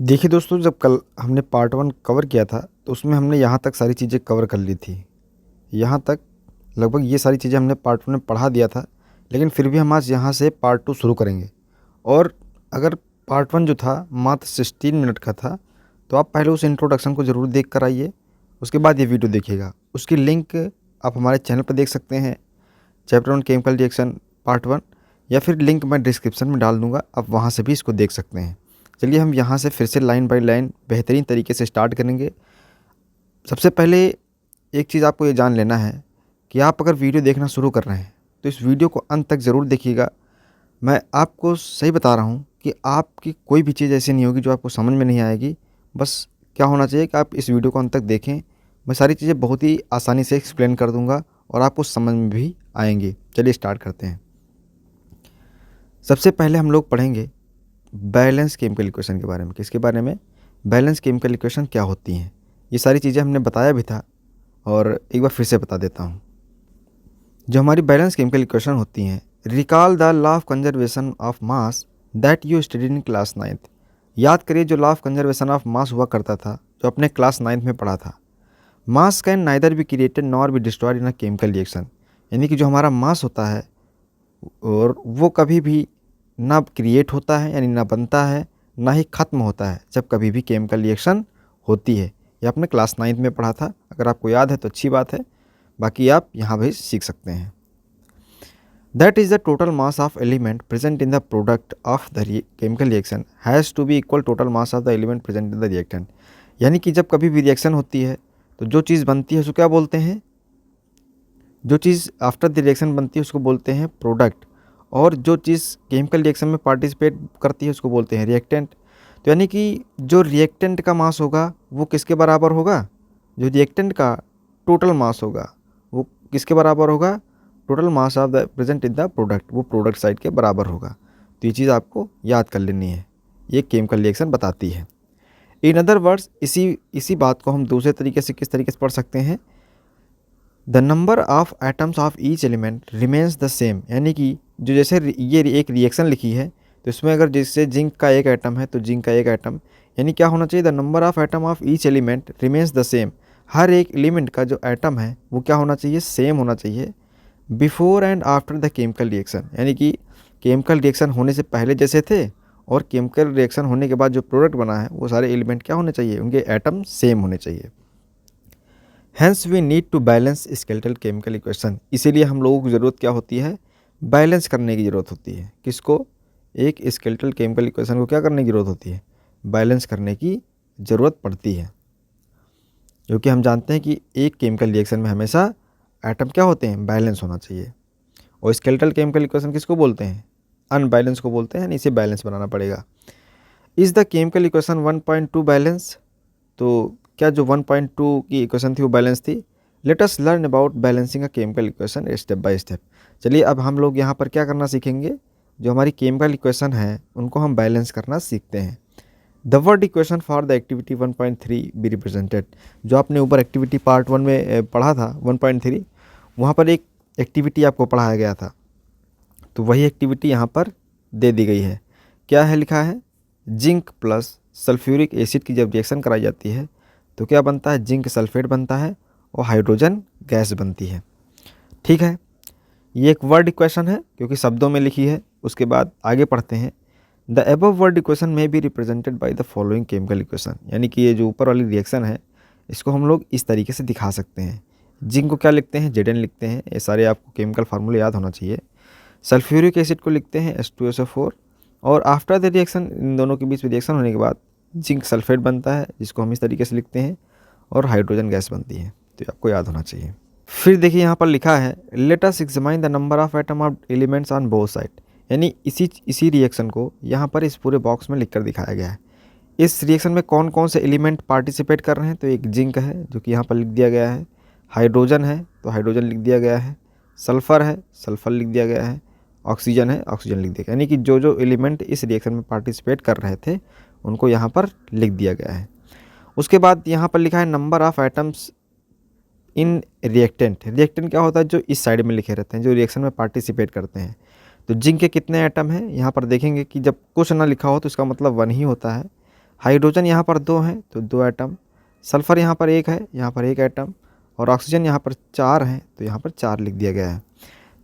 देखिए दोस्तों, जब कल हमने पार्ट 1 कवर किया था, तो उसमें हमने यहाँ तक सारी चीज़ें कवर कर ली थी। यहाँ तक लगभग ये सारी चीज़ें हमने पार्ट 1 में पढ़ा दिया था, लेकिन फिर भी हम आज यहाँ से पार्ट 2 शुरू करेंगे। और अगर पार्ट 1 जो था मात्र 16 मिनट का था, तो आप पहले उस इंट्रोडक्शन को ज़रूर देख कर आइए, उसके बाद ये वीडियो देखिएगा। उसकी लिंक आप हमारे चैनल पर देख सकते हैं, चैप्टर 1 केमिकल रिएक्शन पार्ट 1, या फिर लिंक मैं डिस्क्रिप्शन में डाल दूँगा, आप वहाँ से भी इसको देख सकते हैं। चलिए हम यहाँ से फिर से लाइन बाय लाइन बेहतरीन तरीके से स्टार्ट करेंगे। सबसे पहले एक चीज़ आपको ये जान लेना है कि आप अगर वीडियो देखना शुरू कर रहे हैं, तो इस वीडियो को अंत तक ज़रूर देखिएगा। मैं आपको सही बता रहा हूँ कि आपकी कोई भी चीज़ ऐसी नहीं होगी जो आपको समझ में नहीं आएगी। बस क्या होना चाहिए कि आप इस वीडियो को अंत तक देखें। मैं सारी चीज़ें बहुत ही आसानी से एक्सप्लेन कर दूँगा और आपको समझ में भी आएंगी। चलिए स्टार्ट करते हैं। सबसे पहले हम लोग पढ़ेंगे बैलेंस केमिकल इक्वेशन के बारे में। किसके बारे में? बैलेंस केमिकल इक्वेशन क्या होती हैं। ये सारी चीज़ें हमने बताया भी था और एक बार फिर से बता देता हूँ। जो हमारी बैलेंस केमिकल इक्वेशन होती हैं, recall the law of conservation of mass that you studied in class 9th। याद करिए जो law of conservation of mass हुआ करता था, जो अपने क्लास 9th में पढ़ा था। मास can neither be created nor be destroyed in a chemical reaction. यानी कि जो हमारा मास होता है और वो कभी भी ना क्रिएट होता है, यानी ना बनता है, ना ही ख़त्म होता है जब कभी भी केमिकल रिएक्शन होती है। ये आपने क्लास 9th में पढ़ा था। अगर आपको याद है तो अच्छी बात है, बाकी आप यहाँ भी सीख सकते हैं। That is the total mass of element present in the product of the chemical reaction has to be equal total mass of the element present in the reactant. यानी कि जब कभी भी रिएक्शन होती है तो जो चीज़ बनती है उसको क्या बोलते हैं? जो चीज़ आफ्टर द रिएक्शन बनती है उसको बोलते हैं प्रोडक्ट, और जो चीज़ केमिकल रिएक्शन में पार्टिसिपेट करती है उसको बोलते हैं रिएक्टेंट। तो यानी कि जो रिएक्टेंट का मास होगा वो किसके बराबर होगा? जो रिएक्टेंट का टोटल मास होगा वो किसके बराबर होगा? Total mass of the present in the product, वो प्रोडक्ट साइड के बराबर होगा। तो ये चीज़ आपको याद कर लेनी है, ये केमिकल रिएक्शन बताती है। इन अदर वर्ड्स, इसी बात को हम दूसरे तरीके से किस तरीके से पढ़ सकते हैं? The number of atoms of each element remains the same. यानी कि जो जैसे ये एक रिएक्शन लिखी है, तो इसमें अगर जैसे जिंक का एक एटम है तो जिंक का एक एटम, यानी क्या होना चाहिए? The number of atom of each element remains the same. हर एक एलिमेंट का जो एटम है वो क्या होना चाहिए? सेम होना चाहिए। Before and after the chemical reaction, यानी कि केमिकल रिएक्शन होने से पहले जैसे थे और केमिकल रिएक्शन होने के बाद जो प्रोडक्ट बना है वो सारे एलिमेंट क्या होने चाहिए? उनके एटम सेम होने चाहिए। Hence we need to balance skeletal chemical equation. इसीलिए हम लोगों को ज़रूरत क्या होती है? बैलेंस करने की ज़रूरत होती है। किसको? एक स्केलेटल केमिकल इक्वेशन को क्या करने की ज़रूरत होती है? बैलेंस करने की ज़रूरत पड़ती है, क्योंकि हम जानते हैं कि एक केमिकल रिएक्शन में हमेशा एटम क्या होते हैं? बैलेंस होना चाहिए। और स्केलेटल केमिकल इक्वेशन किसको बोलते हैं? अनबैलेंस को बोलते हैं, यानी इसे बैलेंस बनाना पड़ेगा। Is the chemical equation 1.2 balance? तो क्या जो 1.2 की इक्वेशन थी वो बैलेंस थी? Let us learn about balancing a chemical equation step by step. चलिए अब हम लोग यहाँ पर क्या करना सीखेंगे? जो हमारी केमिकल इक्वेशन है उनको हम बैलेंस करना सीखते हैं। The word equation for the activity 1.3 be represented. जो आपने ऊपर एक्टिविटी पार्ट 1 में पढ़ा था 1.3, वहाँ पर एक एक्टिविटी आपको पढ़ाया गया था, तो वही एक्टिविटी यहाँ पर दे दी गई है। क्या है लिखा है? जिंक प्लस सल्फ्यूरिक एसिड की जब रिएक्शन कराई जाती है तो क्या बनता है? जिंक सल्फेट बनता है और हाइड्रोजन गैस बनती है। ठीक है, ये एक वर्ड इक्वेशन है क्योंकि शब्दों में लिखी है। उसके बाद आगे पढ़ते हैं। द अबव वर्ड इक्वेशन में be represented by the following chemical equation. यानी कि ये जो ऊपर वाली रिएक्शन है इसको हम लोग इस तरीके से दिखा सकते हैं। जिंक को क्या लिखते हैं? Zn लिखते हैं। ये सारे आपको केमिकल फार्मूले याद होना चाहिए। सल्फ्यूरिक एसिड को लिखते हैं H2SO4, और आफ्टर द रिएक्शन, इन दोनों के बीच में रिएक्शन होने के बाद जिंक सल्फेट बनता है, जिसको हम इस तरीके से लिखते हैं, और हाइड्रोजन गैस बनती है। तो आपको याद होना चाहिए। फिर देखिए यहाँ पर लिखा है let us examine the number of atom of elements on both side. यानी इसी रिएक्शन को यहाँ पर इस पूरे बॉक्स में लिखकर दिखाया गया है। इस रिएक्शन में कौन कौन से एलिमेंट पार्टिसिपेट कर रहे हैं? तो एक जिंक है जो कि यहाँ पर लिख दिया गया है, हाइड्रोजन है तो हाइड्रोजन लिख दिया गया है, सल्फ़र है सल्फ़र लिख दिया गया है, ऑक्सीजन है ऑक्सीजन लिख दिया गया। यानी कि जो जो एलिमेंट इस रिएक्शन में पार्टिसिपेट कर रहे थे उनको यहाँ पर लिख दिया गया है। उसके बाद यहाँ पर लिखा है number of atoms in reactant. Reactant क्या होता है? जो इस साइड में लिखे रहते हैं, जो रिएक्शन में पार्टिसिपेट करते हैं। तो जिंक के कितने एटम हैं? यहाँ पर देखेंगे कि जब कुछ ना लिखा हो तो इसका मतलब 1 ही होता है। हाइड्रोजन यहाँ पर 2 हैं तो 2 एटम, सल्फ़र यहाँ पर 1 है, यहाँ पर 1 एटम, और ऑक्सीजन यहाँ पर 4 हैं तो यहाँ पर 4 लिख दिया गया है।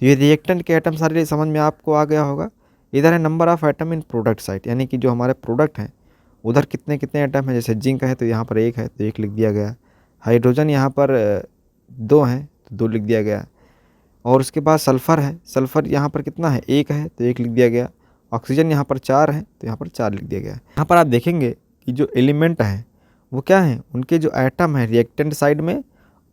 तो ये रिएक्टेंट के एटम सारे समझ में आपको आ गया होगा। इधर है number of atom in product side, यानी कि जो हमारे प्रोडक्ट हैं उधर कितने कितने एटम हैं। जैसे जिंक है तो यहाँ पर 1 है तो 1 लिख दिया गया। हाइड्रोजन यहाँ पर 2 हैं तो 2 लिख दिया गया। और उसके बाद सल्फ़र है, सल्फ़र यहाँ पर कितना है, 1 है तो 1 लिख दिया गया। ऑक्सीजन यहाँ पर 4 है तो यहाँ पर 4 लिख दिया गया। यहाँ पर आप देखेंगे कि जो एलिमेंट हैं वो क्या हैं, उनके जो एटम है रिएक्टेंट साइड में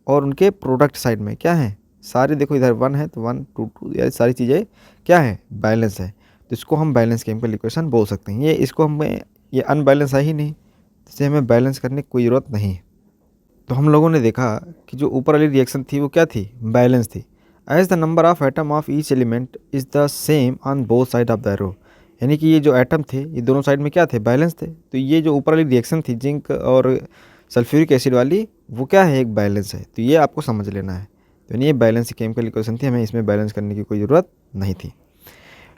और उनके प्रोडक्ट साइड में क्या है, सारे देखो इधर 1 है तो 1 2 2, ये सारी चीज़ें क्या है, बैलेंस है। तो इसको हम बैलेंस केमिकल इक्वेशन बोल सकते हैं। ये इसको हमें, ये अनबैलेंस है ही नहीं, जिसे हमें बैलेंस करने की कोई ज़रूरत नहीं है। तो हम लोगों ने देखा कि जो ऊपर वाली रिएक्शन थी वो क्या थी, बैलेंस थी। As the number of atom of each element is the same on both side of the arrow, यानी कि ये जो एटम थे ये दोनों साइड में क्या थे, बैलेंस थे। तो ये जो ऊपर वाली रिएक्शन थी जिंक और सल्फ्यूरिक एसिड वाली, वो क्या है, एक बैलेंस है। तो ये आपको समझ लेना है। तो यानी ये बैलेंस की केमिकल इक्वेशन थी, हमें इसमें बैलेंस करने की कोई ज़रूरत नहीं थी।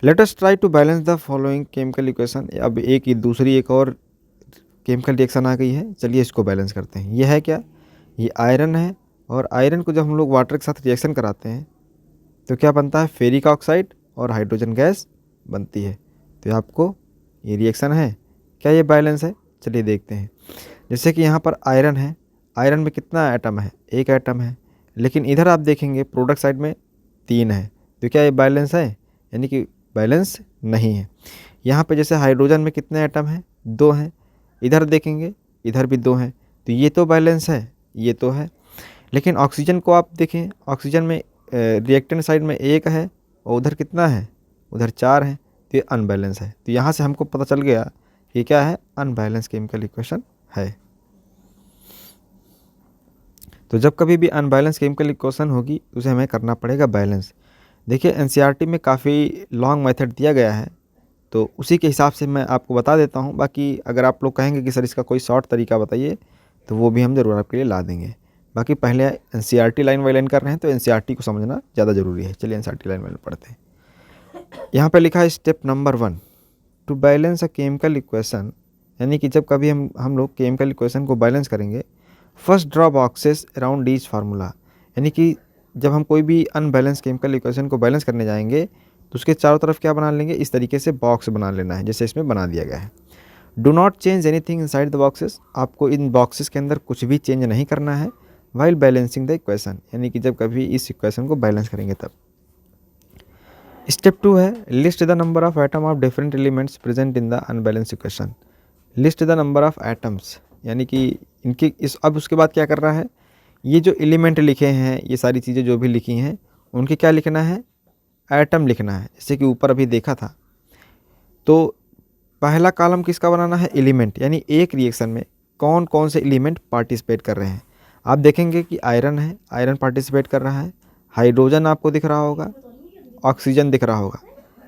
Let us try to balance the following chemical equation. अब एक और केमिकल रिएक्शन आ गई है, चलिए इसको बैलेंस करते हैं। ये है क्या, ये आयरन है, और आयरन को जब हम लोग वाटर के साथ रिएक्शन कराते हैं तो क्या बनता है, फेरिक ऑक्साइड और हाइड्रोजन गैस बनती है। तो आपको ये रिएक्शन है, क्या ये बैलेंस है, चलिए देखते हैं। जैसे कि यहाँ पर आयरन है, आयरन में कितना एटम है, 1 एटम है, लेकिन इधर आप देखेंगे प्रोडक्ट साइड में 3 है। तो क्या ये बैलेंस है, यानी कि बैलेंस नहीं है। यहाँ पे जैसे हाइड्रोजन में कितने एटम हैं, 2 हैं, इधर देखेंगे इधर भी 2 हैं, तो ये तो बैलेंस है, ये तो है। लेकिन ऑक्सीजन को आप देखें, ऑक्सीजन में रिएक्टेंट साइड में 1 है और उधर कितना है, उधर 4 है, तो ये अनबैलेंस है। तो यहाँ से हमको पता चल गया कि क्या है, अनबैलेंस केमिकल इक्वेशन है। तो जब कभी भी अनबैलेंस केमिकल इक्वेशन होगी तो उसे हमें करना पड़ेगा बैलेंस। देखिए एनसीईआरटी में काफ़ी लॉन्ग मेथड दिया गया है, तो उसी के हिसाब से मैं आपको बता देता हूँ। बाकी अगर आप लोग कहेंगे कि सर इसका कोई शॉर्ट तरीका बताइए तो वो भी हम ज़रूर आपके लिए ला देंगे। बाकी पहले एनसीईआरटी लाइन बाई लाइन कर रहे हैं तो एनसीईआरटी को समझना ज़्यादा ज़रूरी है। चलिए एनसीईआरटी लाइन बाई लाइन पढ़ते हैं। यहाँ पे लिखा है step number 1 to balance a chemical equation, यानी कि जब कभी हम लोग केमिकल इक्वेशन को बैलेंस करेंगे, first draw boxes around each formula, यानी कि जब हम कोई भी अनबैलेंस केमिकल इक्वेशन को बैलेंस करने जाएंगे तो उसके चारों तरफ क्या बना लेंगे, इस तरीके से बॉक्स बना लेना है जैसे इसमें बना दिया गया है। Do not change anything inside the boxes, आपको इन बॉक्सेस के अंदर कुछ भी चेंज नहीं करना है वाइल बैलेंसिंग द इक्वेशन, यानी कि जब कभी इस इक्वेशन को बैलेंस करेंगे तब। स्टेप 2 है list the number of atom of different elements present in the unbalance equation. List the number of atoms, यानी कि इनके अब उसके बाद क्या कर रहा है, ये जो एलिमेंट लिखे हैं, ये सारी चीज़ें जो भी लिखी हैं उनके क्या लिखना है, एटम लिखना है। जैसे कि ऊपर अभी देखा था, तो पहला कॉलम किसका बनाना है, एलिमेंट, यानी एक रिएक्शन में कौन कौन से एलिमेंट पार्टिसिपेट कर रहे हैं। आप देखेंगे कि आयरन है, आयरन पार्टिसिपेट कर रहा है, हाइड्रोजन आपको दिख रहा होगा, ऑक्सीजन दिख रहा होगा,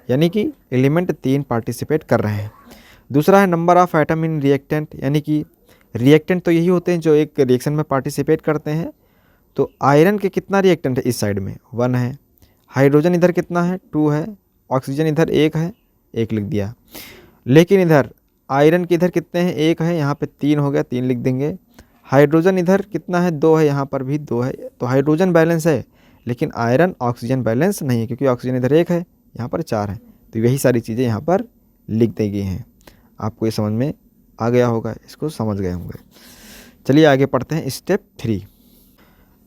यानी कि एलिमेंट 3 पार्टिसिपेट कर रहे हैं। दूसरा है number of atom in reactant, यानी कि रिएक्टेंट तो यही होते हैं जो एक रिएक्शन में पार्टिसिपेट करते हैं। तो आयरन के कितना रिएक्टेंट है, इस साइड में 1 है, हाइड्रोजन इधर कितना है, 2 है, ऑक्सीजन इधर 1 है, 1 लिख दिया। लेकिन इधर आयरन के इधर कितने हैं, 1 है, यहाँ पे 3 हो गया, 3 लिख देंगे। हाइड्रोजन इधर कितना है, 2 है, यहाँ पर भी 2 है, तो हाइड्रोजन बैलेंस है, लेकिन आयरन ऑक्सीजन बैलेंस नहीं है, क्योंकि ऑक्सीजन इधर 1 है, यहाँ पर 4 है। तो यही सारी चीज़ें यहाँ पर लिख दी गई हैं। आपको ये समझ में आ गया होगा, इसको समझ गए होंगे। चलिए आगे पढ़ते हैं स्टेप 3।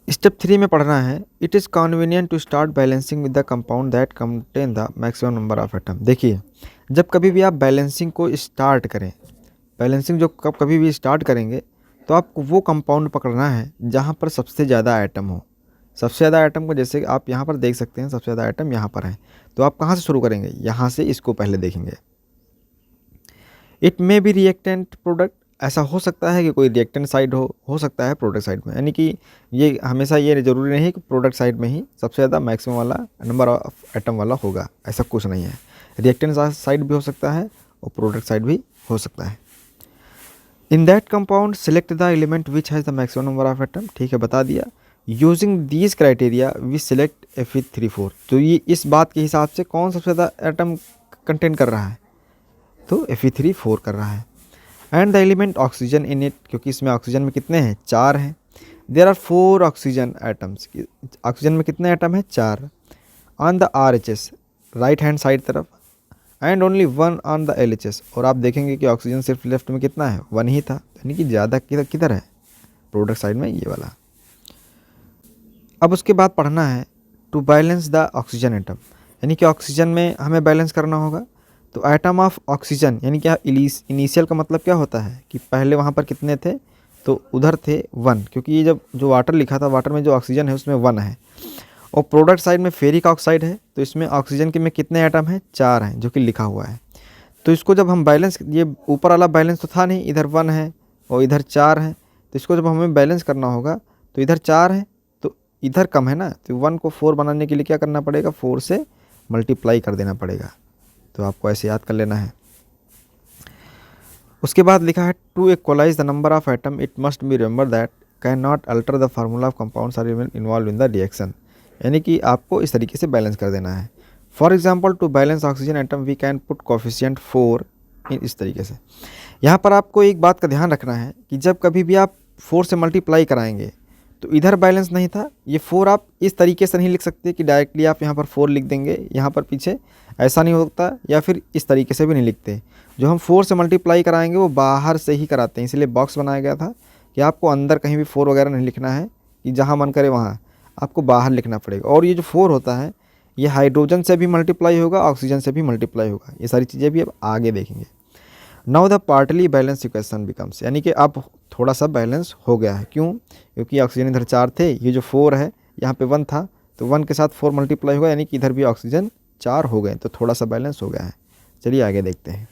स्टेप 3 में पढ़ना है it is convenient to start balancing with the compound that contain the maximum number of atom. देखिए जब कभी भी आप बैलेंसिंग को स्टार्ट करें, बैलेंसिंग जो कभी भी स्टार्ट करेंगे तो आपको वो कंपाउंड पकड़ना है जहाँ पर सबसे ज़्यादा आइटम हो। सबसे ज़्यादा आइटम को जैसे आप यहाँ पर देख सकते हैं, सबसे ज़्यादा आइटम यहाँ पर है, तो आप कहाँ से शुरू करेंगे, यहाँ से इसको पहले देखेंगे। It may be reactant product, ऐसा हो सकता है कि कोई रिएक्टेंट साइड हो सकता है प्रोडक्ट साइड में, यानी कि ये हमेशा ये ज़रूरी नहीं है कि प्रोडक्ट साइड में ही सबसे ज़्यादा मैक्सिमम वाला नंबर ऑफ एटम वाला होगा, ऐसा कुछ नहीं है। रिएक्टेंट साइड भी हो सकता है और प्रोडक्ट साइड भी हो सकता है। In that compound select the element which has the maximum number of atom, ठीक है बता दिया। Using these criteria we select Fe34, तो ये इस बात के हिसाब से कौन सबसे ज़्यादा एटम कंटेंट कर रहा है, तो Fe34 कर रहा है। And the element oxygen in it, क्योंकि इसमें ऑक्सीजन में कितने हैं, 4 हैं। There are 4 oxygen atoms, oxygen में कितने एटम हैं, 4। On the RHS, right hand side तरफ, and only 1 on the LHS, और आप देखेंगे कि ऑक्सीजन सिर्फ लेफ्ट में कितना है, 1 ही था, यानी कि ज़्यादा किधर किधर है, प्रोडक्ट साइड में, ये वाला। अब उसके बाद पढ़ना है to balance the oxygen atom, यानी कि ऑक्सीजन में हमें बैलेंस करना होगा। तो एटम ऑफ ऑक्सीजन यानी क्या, इनिशियल का मतलब क्या होता है कि पहले वहाँ पर कितने थे, तो उधर थे 1, क्योंकि ये जब जो वाटर लिखा था, वाटर में जो ऑक्सीजन है उसमें 1 है। और प्रोडक्ट साइड में फेरिक ऑक्साइड है, तो इसमें ऑक्सीजन के में कितने एटम हैं, 4 हैं, जो कि लिखा हुआ है। तो इसको जब हम बैलेंस, ये ऊपर वाला बैलेंस तो था नहीं, इधर 1 है और इधर 4 है, तो इसको जब हमें बैलेंस करना होगा तो इधर 4 है तो इधर कम है ना, तो 1 को 4 बनाने के लिए क्या करना पड़ेगा, 4 से मल्टीप्लाई कर देना पड़ेगा। तो आपको ऐसे याद कर लेना है। उसके बाद लिखा है to equalize the number of atom it must be remember that can not alter the formula of compounds are involve in the reaction, यानी कि आपको इस तरीके से बैलेंस कर देना है। For example to balance oxygen atom we can put coefficient 4 in, इस तरीके से। यहाँ पर आपको एक बात का ध्यान रखना है कि जब कभी भी आप 4 से मल्टीप्लाई कराएंगे तो इधर बैलेंस नहीं था, ये 4 आप इस तरीके से नहीं लिख सकते कि डायरेक्टली आप यहाँ पर 4 लिख देंगे यहाँ पर पीछे, ऐसा नहीं होता, या फिर इस तरीके से भी नहीं लिखते। जो हम 4 से मल्टीप्लाई कराएंगे वो बाहर से ही कराते हैं, इसलिए बॉक्स बनाया गया था कि आपको अंदर कहीं भी 4 वगैरह नहीं लिखना है, कि जहाँ मन करे वहाँ आपको बाहर लिखना पड़ेगा। और ये जो 4 होता है ये हाइड्रोजन से भी मल्टीप्लाई होगा, ऑक्सीजन से भी मल्टीप्लाई होगा, ये सारी चीज़ें भी अब आगे देखेंगे। Now the partly balance equation becomes, यानी कि अब थोड़ा सा बैलेंस हो गया है। क्यों? क्योंकि ऑक्सीजन इधर 4 थे, ये जो 4 है यहाँ पे 1 था, तो 1 के साथ 4 मल्टीप्लाई होगा, यानी कि इधर भी ऑक्सीजन 4 हो गए, तो थोड़ा सा बैलेंस हो गया है। चलिए आगे देखते हैं।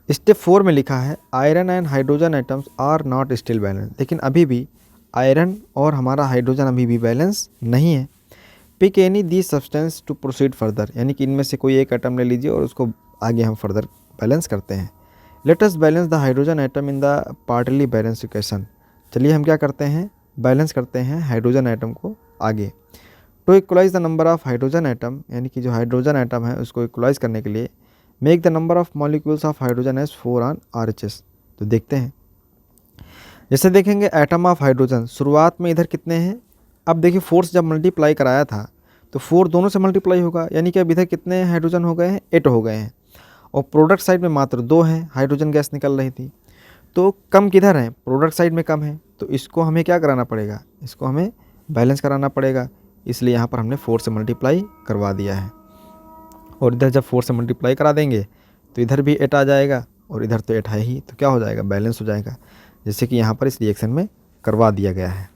स्टेप 4 में लिखा है iron and hydrogen atoms are not still balance, लेकिन अभी भी आयरन और हमारा हाइड्रोजन अभी भी बैलेंस नहीं है। Pick any the substance to proceed further, यानी कि इनमें से कोई एक एटम ले लीजिए और उसको आगे हम फर्दर बैलेंस करते हैं। Let us balance the hydrogen atom in the partly balance equation, चलिए हम क्या करते हैं, बैलेंस करते हैं हाइड्रोजन एटम को आगे। To equalize the number of hydrogen atom, यानी कि जो हाइड्रोजन एटम है उसको इक्वलाइज करने के लिए make the number of molecules of hydrogen as 4 on RHS। तो देखते हैं, जैसे देखेंगे एटम ऑफ हाइड्रोजन शुरुआत में इधर कितने हैं, अब देखिए 4 से जब मल्टीप्लाई कराया था तो 4 दोनों से मल्टीप्लाई होगा, यानी कि अब इधर कितने हाइड्रोजन हो गए हैं, 8 हो गए हैं। और प्रोडक्ट साइड में मात्र 2 हैं, हाइड्रोजन गैस निकल रही थी, तो कम किधर है, प्रोडक्ट साइड में कम है, तो इसको हमें क्या कराना पड़ेगा, इसको हमें बैलेंस कराना पड़ेगा, इसलिए यहाँ पर हमने 4 से मल्टीप्लाई करवा दिया है। और इधर जब 4 से मल्टीप्लाई करा देंगे तो इधर भी 8 आ जाएगा और इधर तो 8 है ही, तो क्या हो जाएगा, बैलेंस हो जाएगा, जैसे कि यहाँ पर इस रिएक्शन में करवा दिया गया है।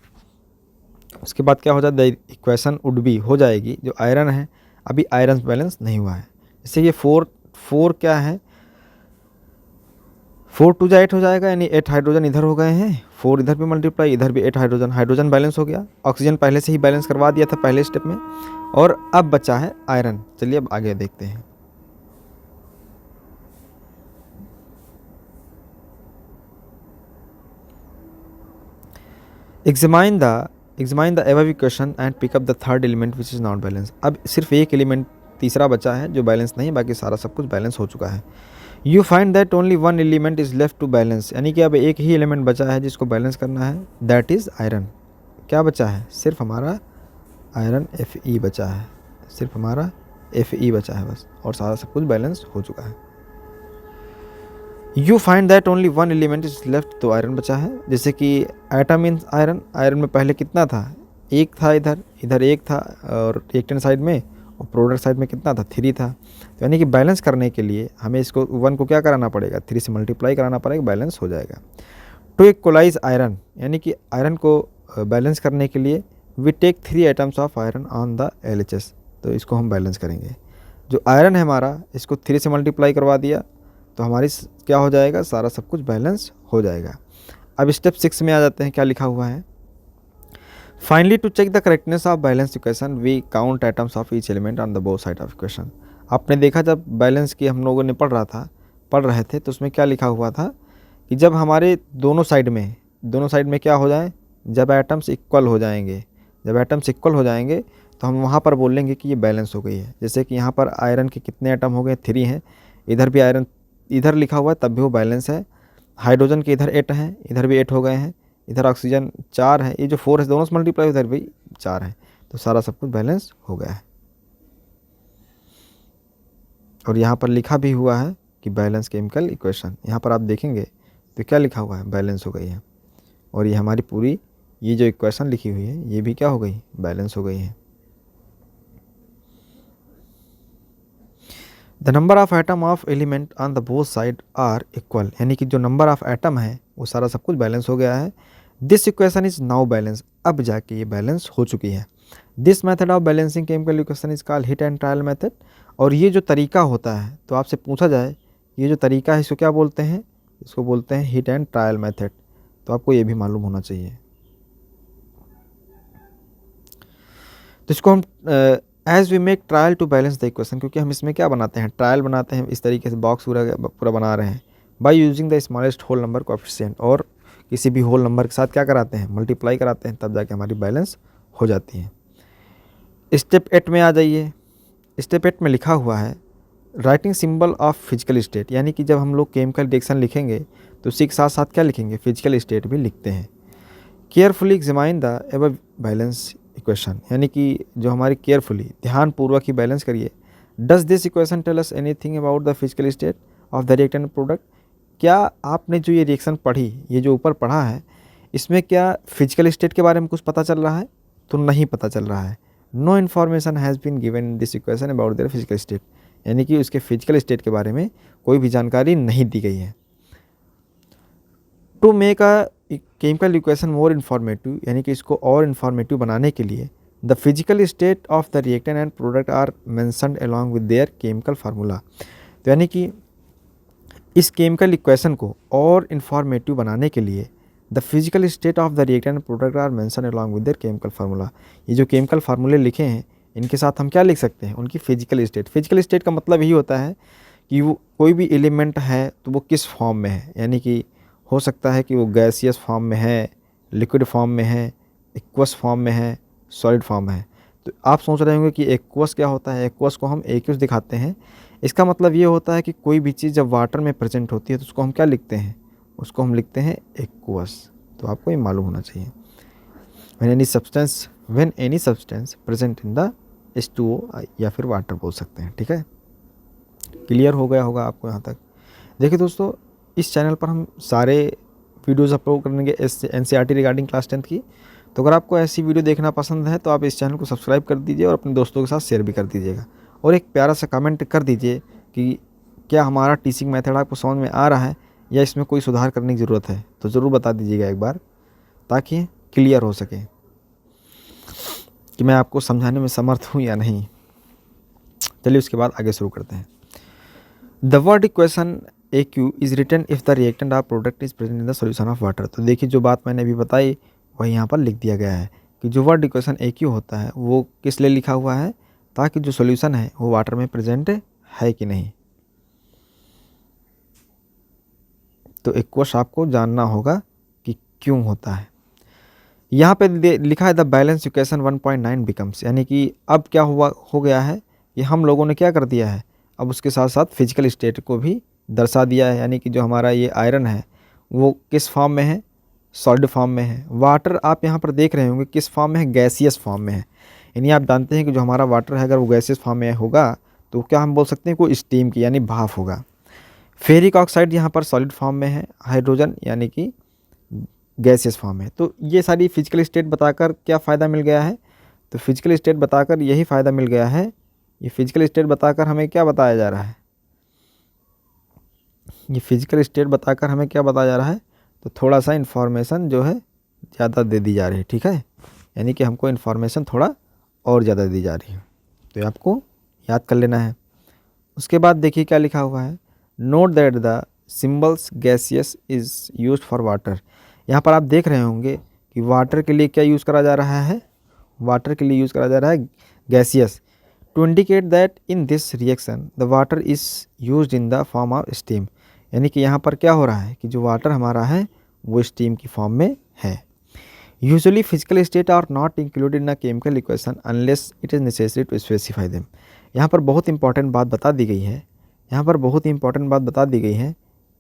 उसके बाद क्या हो जाता है, इक्वेशन वुड बी हो जाएगी, जो आयरन है अभी आयरन बैलेंस नहीं हुआ है, जैसे ये 4 क्या है, 4 2 8 हो जाएगा, यानी 8 हाइड्रोजन इधर हो गए हैं, 4 इधर भी मल्टीप्लाई, इधर भी 8 हाइड्रोजन, हाइड्रोजन बैलेंस हो गया। ऑक्सीजन पहले से ही बैलेंस करवा दिया था पहले स्टेप में, और अब बचा है आयरन। चलिए अब आगे देखते हैं। Examine the above equation and pick up the third element which is not balance. अब सिर्फ एक एलिमेंट तीसरा बचा है जो बैलेंस नहीं, बाकी सारा सब कुछ बैलेंस हो चुका है। You find that only 1 element is left to balance, यानी कि अब एक ही एलिमेंट बचा है जिसको बैलेंस करना है, दैट इज़ आयरन। क्या बचा है, सिर्फ हमारा आयरन Fe बचा है, सिर्फ हमारा Fe बचा है बस, और सारा सब कुछ बैलेंस हो चुका है। You find that only 1 element is left, तो आयरन बचा है, जैसे कि एटम इन आयरन, आयरन में पहले कितना था, 1 था, इधर 1 था, और रिएक्टेंट साइड में और प्रोडक्ट साइड में कितना था, 3 था। तो यानी कि बैलेंस करने के लिए हमें इसको 1 को क्या कराना पड़ेगा, 3 से मल्टीप्लाई कराना पड़ेगा, बैलेंस हो जाएगा। टू इक्वलाइज आयरन, यानी कि आयरन को बैलेंस करने के लिए we take 3 atoms of iron on the LHS, तो इसको हम बैलेंस करेंगे। जो आयरन है हमारा, इसको 3 से मल्टीप्लाई करवा दिया तो हमारी क्या हो जाएगा, सारा सब कुछ बैलेंस हो जाएगा। अब स्टेप 6 में आ जाते हैं, क्या लिखा हुआ है, finally to check the correctness of balance equation we count atoms of each element on the both side of equation. आपने देखा जब बैलेंस की हम लोगों ने पढ़ रहे थे तो उसमें क्या लिखा हुआ था कि जब हमारे दोनों साइड में क्या हो जाए, जब एटम्स इक्वल हो जाएंगे, तो हम वहाँ पर बोलेंगे कि ये बैलेंस हो गई है। जैसे कि यहाँ पर आयरन के कितने एटम हो गए, 3 हैं, इधर भी आयरन इधर लिखा हुआ है तब भी वो बैलेंस है। हाइड्रोजन के इधर 8 हैं, इधर भी 8 हो गए हैं, इधर ऑक्सीजन 4 है, ये जो 4 है दोनों से मल्टीप्लाई इधर भी 4 है, तो सारा सब कुछ बैलेंस हो गया है। और यहाँ पर लिखा भी हुआ है कि बैलेंस केमिकल इक्वेशन, यहाँ पर आप देखेंगे तो क्या लिखा हुआ है, बैलेंस हो गई है। और ये हमारी पूरी ये जो इक्वेशन लिखी हुई है ये भी क्या हो गई, बैलेंस हो गई है। The number of atom of element on the both side are equal, यानी कि जो नंबर ऑफ एटम है वो सारा सब कुछ बैलेंस हो गया है। This equation is now balance, अब जाके ये बैलेंस हो चुकी है। This method of balancing chemical equation is called hit and trial method. और ये जो तरीका होता है, तो आपसे पूछा जाए ये जो तरीका है इसको क्या बोलते हैं, इसको बोलते हैं हिट एंड ट्रायल मेथड। तो आपको ये भी मालूम होना चाहिए। तो इसको हम as we make trial to balance the equation, क्योंकि हम इसमें क्या बनाते हैं, ट्रायल बनाते हैं, इस तरीके से बॉक्स पूरा बना रहे हैं by using the smallest whole number coefficient, और किसी भी होल नंबर के साथ क्या कराते हैं, मल्टीप्लाई कराते हैं, तब जाके हमारी बैलेंस हो जाती है। स्टेप 8 में आ जाइए। स्टेप 8 में लिखा हुआ है writing symbol of physical state, यानी कि जब हम लोग केमिकल रिएक्शन लिखेंगे तो उसी के साथ साथ क्या लिखेंगे, फिजिकल स्टेट भी लिखते हैं। Carefully examine the above balance equation, यानी कि जो हमारी केयरफुली ध्यानपूर्वक ही बैलेंस करिए। Does this equation tell us anything about the physical state of the reactant product, क्या आपने जो ये रिएक्शन पढ़ी, ये जो ऊपर पढ़ा है, इसमें क्या फिजिकल स्टेट के बारे में कुछ पता चल रहा है, तो नहीं पता चल रहा है। No information has been given in this equation about their physical state, यानी कि उसके फिजिकल स्टेट के बारे में कोई भी जानकारी नहीं दी गई है। To make a chemical equation more informative, यानी कि इसको और इन्फॉर्मेटिव बनाने के लिए the physical state of the reactant and product are mentioned along with their chemical formula. तो यानी कि इस केमिकल इक्वेशन को और इन्फॉर्मेटिव बनाने के लिए the physical state of the reactant and product are mentioned along with their chemical formula, ये जो केमिकल फार्मूले लिखे हैं इनके साथ हम क्या लिख सकते हैं, उनकी फिजिकल स्टेट। फिजिकल स्टेट का मतलब यही होता है कि वो कोई भी एलिमेंट है तो वो किस फॉर्म में है, यानी कि हो सकता है कि वो गैसियस फॉर्म में है, लिक्विड फॉर्म में है, एक्वस फॉर्म में है, सॉलिड फॉर्म में है। तो आप सोच रहे होंगे कि एक्वस क्या होता है, एक्वस को हम एक्वस दिखाते हैं। इसका मतलब ये होता है कि कोई भी चीज़ जब वाटर में प्रेजेंट होती है तो उसको हम क्या लिखते हैं, उसको हम लिखते हैं एक्वस। तो आपको ये मालूम होना चाहिए। When any substance present in the H2O या फिर वाटर बोल सकते हैं। ठीक है, क्लियर हो गया होगा आपको यहाँ तक। देखिए दोस्तों, इस चैनल पर हम सारे वीडियोज़ अपलोड करेंगे NCERT रिगार्डिंग क्लास 10th की। तो अगर आपको ऐसी वीडियो देखना पसंद है तो आप इस चैनल को सब्सक्राइब कर दीजिए और अपने दोस्तों के साथ शेयर भी कर दीजिएगा। और एक प्यारा सा कमेंट कर दीजिए कि क्या हमारा टीचिंग मेथड आपको समझ में आ रहा है या इसमें कोई सुधार करने की ज़रूरत है, तो ज़रूर बता दीजिएगा एक बार, ताकि क्लियर हो सके कि मैं आपको समझाने में समर्थ हूँ या नहीं। चलिए उसके बाद आगे शुरू करते हैं। The word equation AQ is written if the reactant of product is present in the solution of water. तो देखिए जो बात मैंने अभी बताई वही यहाँ पर लिख दिया गया है कि जो वर्ड इक्वेशन AQ होता है वो किस लिए लिखा हुआ है, ताकि जो सोल्यूशन है वो वाटर में प्रेजेंट है कि नहीं। तो एक्वस आपको जानना होगा कि क्यों होता है। यहाँ पे लिखा है द बैलेंस इक्वेशन 1.9 बिकम्स, यानी कि अब क्या हो गया है कि हम लोगों ने क्या कर दिया है, अब उसके साथ साथ फिजिकल स्टेट को भी दर्शा दिया है। यानी कि जो हमारा ये आयरन है वो किस फॉर्म में है, सॉलिड फॉर्म में है। वाटर आप यहाँ पर देख रहे होंगे किस फॉर्म में है, गैसियस फॉर्म में है। यानी आप जानते हैं कि जो हमारा वाटर है अगर वो गैसियस फॉर्म में होगा तो क्या हम बोल सकते हैं कोई स्टीम की यानी भाप होगा। फेरिक ऑक्साइड यहाँ पर सॉलिड फॉर्म में है, हाइड्रोजन यानी कि गैसियस फॉर्म है। तो ये सारी फिजिकल स्टेट बताकर क्या फ़ायदा मिल गया है, तो फिजिकल स्टेट बताकर यही फ़ायदा मिल गया है। ये फिजिकल स्टेट बताकर हमें क्या बताया जा रहा है, ये फिजिकल स्टेट बताकर हमें क्या बताया जा रहा है, तो थोड़ा सा इन्फॉर्मेशन जो है ज़्यादा दे दी जा रही है। ठीक है, यानी कि हमको इन्फॉर्मेशन थोड़ा और ज़्यादा दी जा रही है, तो ये आपको याद कर लेना है। उसके बाद देखिए क्या लिखा हुआ है, note that the symbols gaseous is use for water. यहाँ पर आप देख रहे होंगे कि वाटर के लिए क्या यूज़ करा जा रहा है, वाटर के लिए यूज़ करा जा रहा है gaseous, to indicate that in this reaction the water is used in the form of steam. यानी कि यहाँ पर क्या हो रहा है कि जो वाटर हमारा है वो स्टीम की फॉर्म में है। Usually physical state are not included in a chemical equation unless it is necessary to specify them. यहाँ पर बहुत इंपॉर्टेंट बात बता दी गई है, यहाँ पर बहुत इंपॉर्टेंट बात बता दी गई है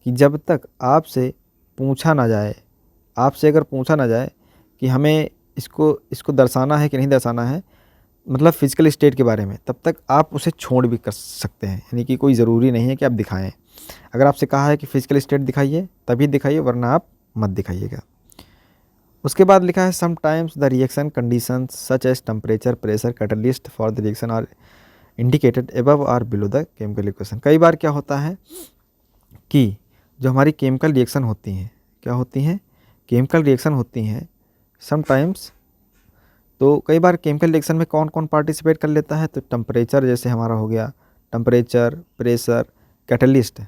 कि जब तक आपसे पूछा ना जाए, आपसे अगर पूछा ना जाए कि हमें इसको दर्शाना है कि नहीं दर्शाना है, मतलब फिजिकल स्टेट के बारे में, तब तक आप उसे छोड़ भी कर सकते हैं। यानी कि कोई ज़रूरी नहीं है कि आप दिखाएं। अगर आपसे कहा है कि फिजिकल स्टेट दिखाइए तभी दिखाइए, वरना आप मत दिखाइएगा। उसके बाद लिखा है sometimes the reaction condition such as temperature, pressure, catalyst for the reaction are indicated above और बिलो द केमिकल इक्वेशन। कई बार क्या होता है कि जो हमारी केमिकल रिएक्शन होती हैं, क्या होती हैं, केमिकल रिएक्शन होती हैं समटाइम्स, तो कई बार केमिकल रिएक्शन में कौन कौन पार्टिसिपेट कर लेता है, तो टेम्परेचर जैसे हमारा हो गया, टेम्परेचर, प्रेशर, कैटलिस्ट,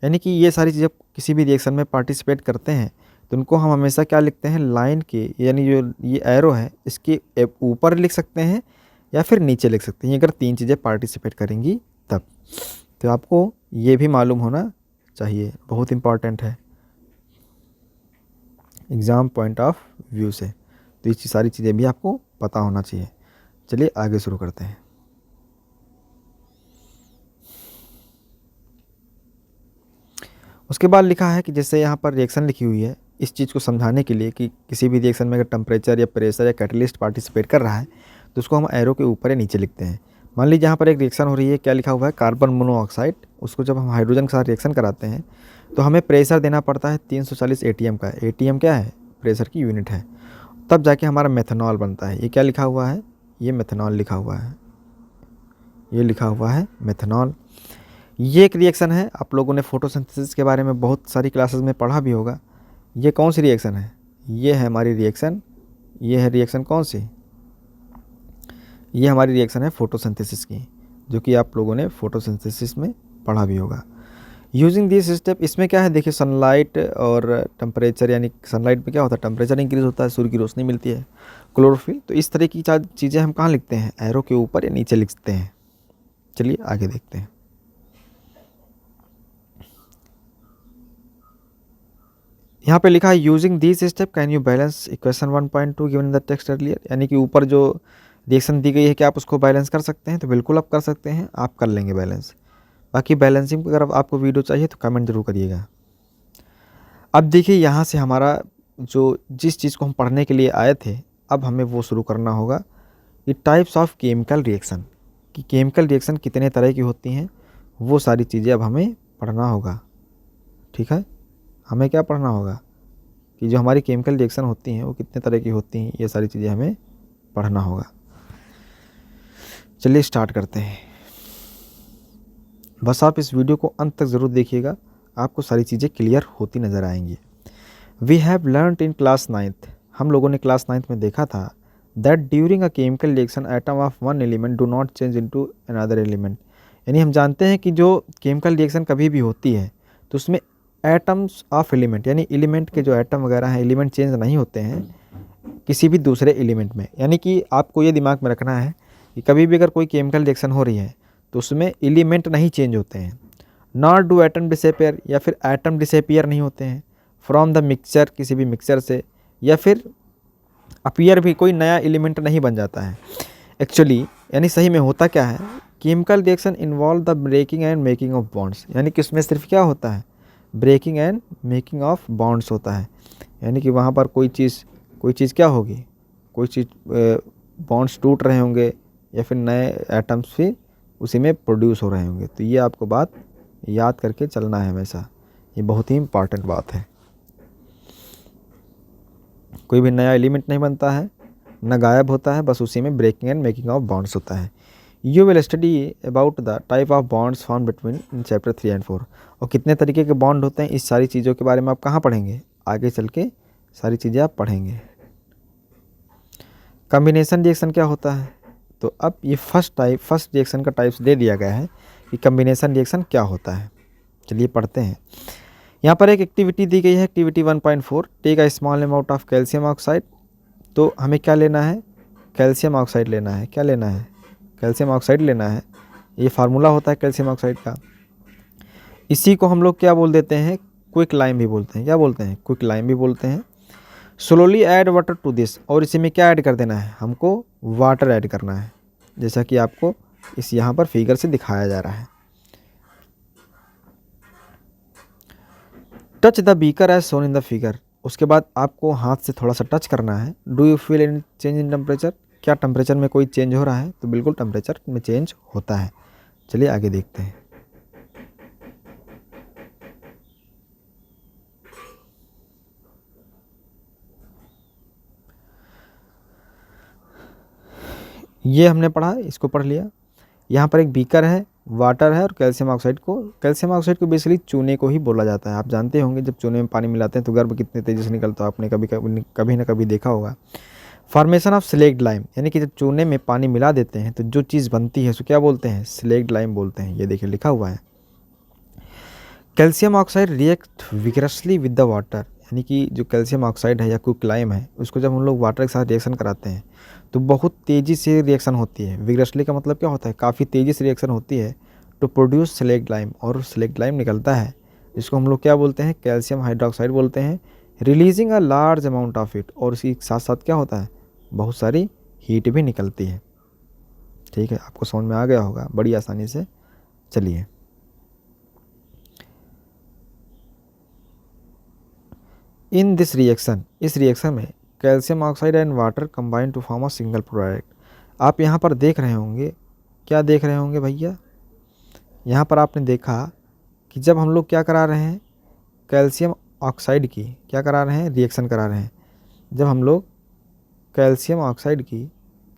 यानी कि ये सारी चीज़ें किसी भी रिएक्शन में पार्टिसिपेट करते हैं तो उनको हम हमेशा क्या लिखते हैं, लाइन के, यानी जो ये एरो है इसके ऊपर लिख सकते हैं या फिर नीचे लिख सकते हैं, अगर तीन चीज़ें पार्टिसिपेट करेंगी तब। तो आपको ये भी मालूम होना चाहिए, बहुत इम्पॉर्टेंट है एग्ज़ाम पॉइंट ऑफ व्यू से, तो ये सारी चीज़ें भी आपको पता होना चाहिए। चलिए आगे शुरू करते हैं। उसके बाद लिखा है कि जैसे यहाँ पर रिएक्शन लिखी हुई है, इस चीज़ को समझाने के लिए कि किसी भी रिएक्शन में अगर टेम्परेचर या प्रेशर या कैटलिस्ट पार्टिसिपेट कर रहा है तो उसको हम एरो के ऊपर या नीचे लिखते हैं। मान लीजिए यहाँ पर एक रिएक्शन हो रही है, क्या लिखा हुआ है, कार्बन मोनोऑक्साइड, उसको जब हम हाइड्रोजन के साथ रिएक्शन कराते हैं तो हमें प्रेशर देना पड़ता है 340 ATM का। ATM क्या है, प्रेशर की यूनिट है, तब जाके हमारा मेथनॉल बनता है। ये क्या लिखा हुआ है, ये मेथनॉल लिखा हुआ है, ये लिखा हुआ है मेथनॉल। ये एक रिएक्शन है, आप लोगों ने फोटोसिंथेसिस के बारे में बहुत सारी क्लासेस में पढ़ा भी होगा। ये कौन सी रिएक्शन है, ये है हमारी रिएक्शन, ये है रिएक्शन कौन सी, ये हमारी रिएक्शन है फोटोसिंथेसिस की, जो कि आप लोगों ने फोटोसिंथेसिस में पढ़ा भी होगा। यूजिंग दिस स्टेप, इसमें क्या है देखिए, सनलाइट और टेम्परेचर, यानी सनलाइट में क्या होता है, टेम्परेचर इंक्रीज़ होता है, सूर्य की रोशनी मिलती है, क्लोरोफिल। तो इस तरह की चीज़ें हम कहाँ लिखते हैं, एरो के ऊपर या नीचे लिखते हैं। चलिए आगे देखते हैं। यहाँ पे लिखा है using this step can you balance equation 1.2 given in the text earlier, यानी कि ऊपर जो रिएक्शन दी गई है, क्या आप उसको बैलेंस कर सकते हैं, तो बिल्कुल आप कर सकते हैं, आप कर लेंगे बैलेंस। बाकी बैलेंसिंग अगर आपको वीडियो चाहिए तो कमेंट जरूर करिएगा। अब देखिए यहाँ से हमारा जो जिस चीज़ को हम पढ़ने के लिए आए थे, अब हमें वो शुरू करना होगा कि टाइप्स ऑफ केमिकल रिएक्शन, कि केमिकल रिएक्शन कितने तरह की होती हैं, वो सारी चीज़ें अब हमें पढ़ना होगा। ठीक है, हमें क्या पढ़ना होगा कि जो हमारी केमिकल रिएक्शन होती हैं वो कितने तरह की होती हैं, ये सारी चीज़ें हमें पढ़ना होगा। चलिए स्टार्ट करते हैं। बस आप इस वीडियो को अंत तक ज़रूर देखिएगा, आपको सारी चीज़ें क्लियर होती नज़र आएंगी। We have learned in class 9th, हम लोगों ने क्लास 9th में देखा था, that during a chemical reaction atom of one element do not change into another element. यानी हम जानते हैं कि जो केमिकल रिएक्शन कभी भी होती है तो उसमें एटम्स ऑफ एलिमेंट, यानी एलिमेंट के जो एटम वगैरह हैं, एलिमेंट चेंज नहीं होते हैं किसी भी दूसरे एलिमेंट में। यानी कि आपको ये दिमाग में रखना है कि कभी भी अगर कोई केमिकल रिएक्शन हो रही है तो उसमें एलिमेंट नहीं चेंज होते हैं। नॉट डू एटम डिसअपियर, या फिर एटम डिसअपियर नहीं होते हैं फ्रॉम द मिक्सचर, किसी भी मिक्सचर से, या फिर अपीयर भी कोई नया एलिमेंट नहीं बन जाता है एक्चुअली। यानी सही में होता क्या है, chemical reaction involve the breaking and making of bonds, यानी कि उसमें सिर्फ क्या होता है, breaking and making of bonds होता है। यानी कि वहाँ पर कोई चीज़ क्या होगी, कोई चीज़ बॉन्ड्स टूट रहे होंगे या फिर नए एटम्स फिर उसी में प्रोड्यूस हो रहे होंगे। तो ये आपको बात याद करके चलना है हमेशा, ये बहुत ही इम्पॉर्टेंट बात है। कोई भी नया एलिमेंट नहीं बनता है, न गायब होता है, बस उसी में breaking and making of bonds होता है। You will study about the type of bonds form between in chapter 3 and 4, और कितने तरीके के बॉन्ड होते हैं, इस सारी चीज़ों के बारे में आप कहाँ पढ़ेंगे, आगे चल के सारी चीज़ें आप पढ़ेंगे। कम्बिनेशन रिएक्शन क्या होता है, तो अब ये फर्स्ट रिएक्शन का टाइप्स दे दिया गया है कि कम्बिनेशन रिएक्शन क्या होता है। चलिए पढ़ते हैं। यहाँ पर एक एक्टिविटी दी गई है, activity 1.4, take a small amount of calcium oxide. तो हमें क्या लेना है, कैल्शियम ऑक्साइड लेना है। क्या लेना है, कैल्शियम ऑक्साइड लेना है। ये फार्मूला होता है कैल्शियम ऑक्साइड का। इसी को हम लोग क्या बोल देते हैं, क्विक लाइम भी बोलते हैं। क्या बोलते हैं, क्विक लाइम भी बोलते हैं। Slowly add water to this, और इसी में क्या ऐड कर देना है, हमको वाटर ऐड करना है, जैसा कि आपको इस यहाँ पर फिगर से दिखाया जा रहा है। Touch the beaker as shown in the figure, उसके बाद आपको हाथ से थोड़ा सा टच करना है। Do you feel any change in temperature, क्या टेम्परेचर में कोई चेंज हो रहा है, तो बिल्कुल टेम्परेचर में चेंज होता है। चलिए आगे देखते हैं। ये हमने पढ़ा, इसको पढ़ लिया। यहाँ पर एक बीकर है, वाटर है और कैल्शियम ऑक्साइड को बेसिकली चूने को ही बोला जाता है। आप जानते होंगे जब चूने में पानी मिलाते हैं तो गर्भ कितने तेज़ी से निकलता है, आपने कभी ना कभी देखा होगा। फॉर्मेशन ऑफ स्लेक्ड लाइम, यानी कि जब चूने में पानी मिला देते हैं तो जो चीज़ बनती है उसको क्या बोलते हैं, स्लेक्ड लाइम बोलते हैं। ये देखिए लिखा हुआ है। Calcium oxide react vigorously with the water, यानी कि जो कैल्शियम ऑक्साइड है या क्विकलाइम है उसको जब हम लोग वाटर के साथ रिएक्शन कराते हैं तो बहुत तेज़ी से रिएक्शन होती है। विगरसली का मतलब क्या होता है, काफ़ी तेज़ी से रिएक्शन होती है टू प्रोड्यूस स्लेक्ड लाइम, और स्लेक्ड लाइम निकलता है जिसको हम लोग क्या बोलते हैं, कैल्शियम हाइड्रोक्साइड बोलते हैं। Releasing a large amount of it, और इसी साथ साथ क्या होता है, बहुत सारी हीट भी निकलती है। ठीक है, आपको समझ में आ गया होगा बड़ी आसानी से। चलिए, इन दिस रिएक्शन, इस रिएक्शन में calcium oxide and water combine to form a single product. आप यहाँ पर देख रहे होंगे, क्या देख रहे होंगे भैया, यहाँ पर आपने देखा कि जब हम लोग क्या करा रहे हैं, कैल्शियम ऑक्साइड की क्या करा रहे हैं, रिएक्शन करा रहे हैं। जब हम लोग कैल्शियम ऑक्साइड की,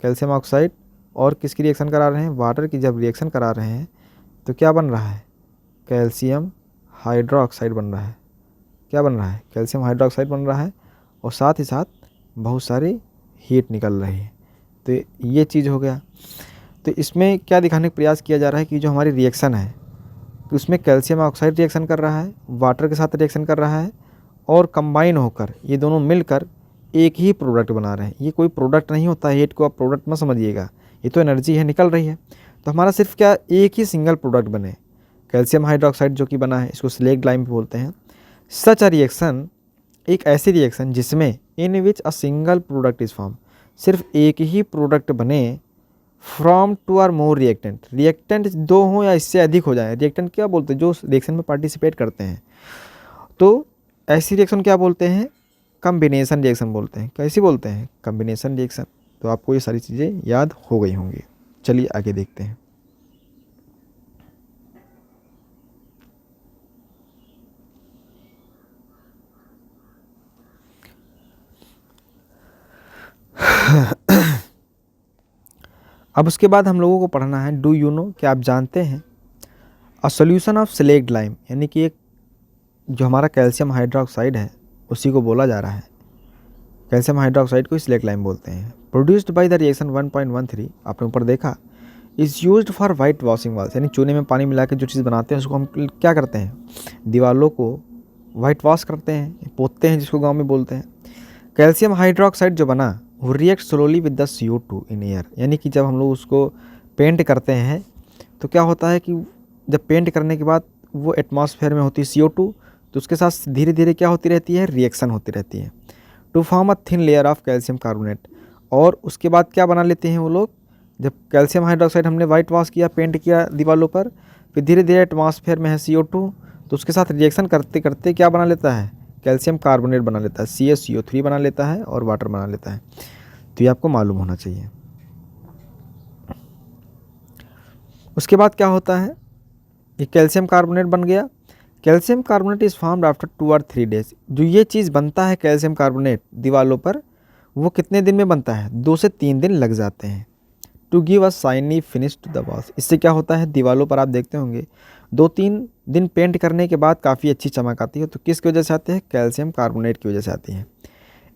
कैल्शियम ऑक्साइड और किसकी रिएक्शन करा रहे हैं, वाटर की जब रिएक्शन करा रहे हैं तो क्या बन रहा है, कैल्शियम हाइड्रोक्साइड बन रहा है। क्या बन रहा है, कैल्शियम हाइड्रोक्साइड बन रहा है, और साथ ही साथ बहुत सारी हीट निकल रही है। तो ये चीज़ हो गया। तो इसमें क्या दिखाने का प्रयास किया जा रहा है कि जो हमारी रिएक्शन है कि उसमें कैल्शियम ऑक्साइड रिएक्शन कर रहा है, वाटर के साथ रिएक्शन कर रहा है, और कंबाइन होकर ये दोनों मिलकर एक ही प्रोडक्ट बना रहे हैं। ये कोई प्रोडक्ट नहीं होता है, हीट को आप प्रोडक्ट मत समझिएगा, ये तो एनर्जी है, निकल रही है। तो हमारा सिर्फ क्या, एक ही सिंगल प्रोडक्ट बने, कैल्शियम हाइड्रोक्साइड जो कि बना है, इसको स्लेक्ड लाइम बोलते हैं। सच अ रिएक्शन, एक ऐसी रिएक्शन जिसमें in which a single product is form, सिर्फ एक ही प्रोडक्ट बने from two or more reactant, reactant दो हों या इससे अधिक हो जाए। रिएक्टेंट क्या बोलते हैं, जो रिएक्शन में पार्टिसिपेट करते हैं। तो ऐसी रिएक्शन क्या बोलते हैं, कम्बिनेशन रिएक्शन बोलते हैं। कैसी बोलते हैं, कम्बिनेशन रिएक्शन। तो आपको ये सारी चीज़ें याद हो गई होंगी। चलिए आगे देखते हैं। अब उसके बाद हम लोगों को पढ़ना है, डू यू नो, क्या आप जानते हैं, a solution of slaked lime, यानी कि एक जो हमारा कैल्शियम हाइड्रोक्साइड है उसी को बोला जा रहा है। कैल्शियम हाइड्रोक्साइड को स्लेक्ड लाइम बोलते हैं। प्रोड्यूस्ड बाय द रिएक्शन 1.13, आपने ऊपर देखा, is used for white washing walls, यानी चूने में पानी मिला के जो चीज़ बनाते हैं उसको हम क्या करते हैं, दीवालों को वाइट वॉश करते हैं, पोतते हैं, जिसको गाँव में बोलते हैं। कैल्शियम हाइड्रोक्साइड जो बना वो react slowly with the CO2 in air, यानी कि जब हम लोग उसको पेंट करते हैं तो क्या होता है कि जब पेंट करने के बाद वो एटमॉस्फेयर में होती है CO2, तो उसके साथ धीरे धीरे क्या होती रहती है, रिएक्शन होती रहती है to form a thin layer of calcium carbonate. और उसके बाद क्या बना लेते हैं वो लोग, जब कैल्शियम हाइड्रोक्साइड हमने वाइट वॉश किया, पेंट किया दीवारों पर, फिर धीरे धीरे एटमॉस्फेयर में है CO2, तो उसके साथ रिएक्शन करते करते क्या बना लेता है, कैल्शियम कार्बोनेट बना लेता है, CaCO3 बना लेता है और वाटर बना लेता है। तो ये आपको मालूम होना चाहिए। उसके बाद क्या होता है, ये कैल्शियम कार्बोनेट बन गया। Calcium carbonate is formed after 2 और 3 डेज। जो ये चीज़ बनता है कैल्शियम कार्बोनेट दीवारों पर, वो कितने दिन में बनता है, 2 से 3 दिन लग जाते हैं। To give a shiny finish to the walls, इससे क्या होता है, दीवारों पर आप देखते होंगे 2-3 दिन पेंट करने के बाद काफ़ी अच्छी चमक आती है। तो किसकी वजह से आती है, कैल्शियम कार्बोनेट की वजह से आती है।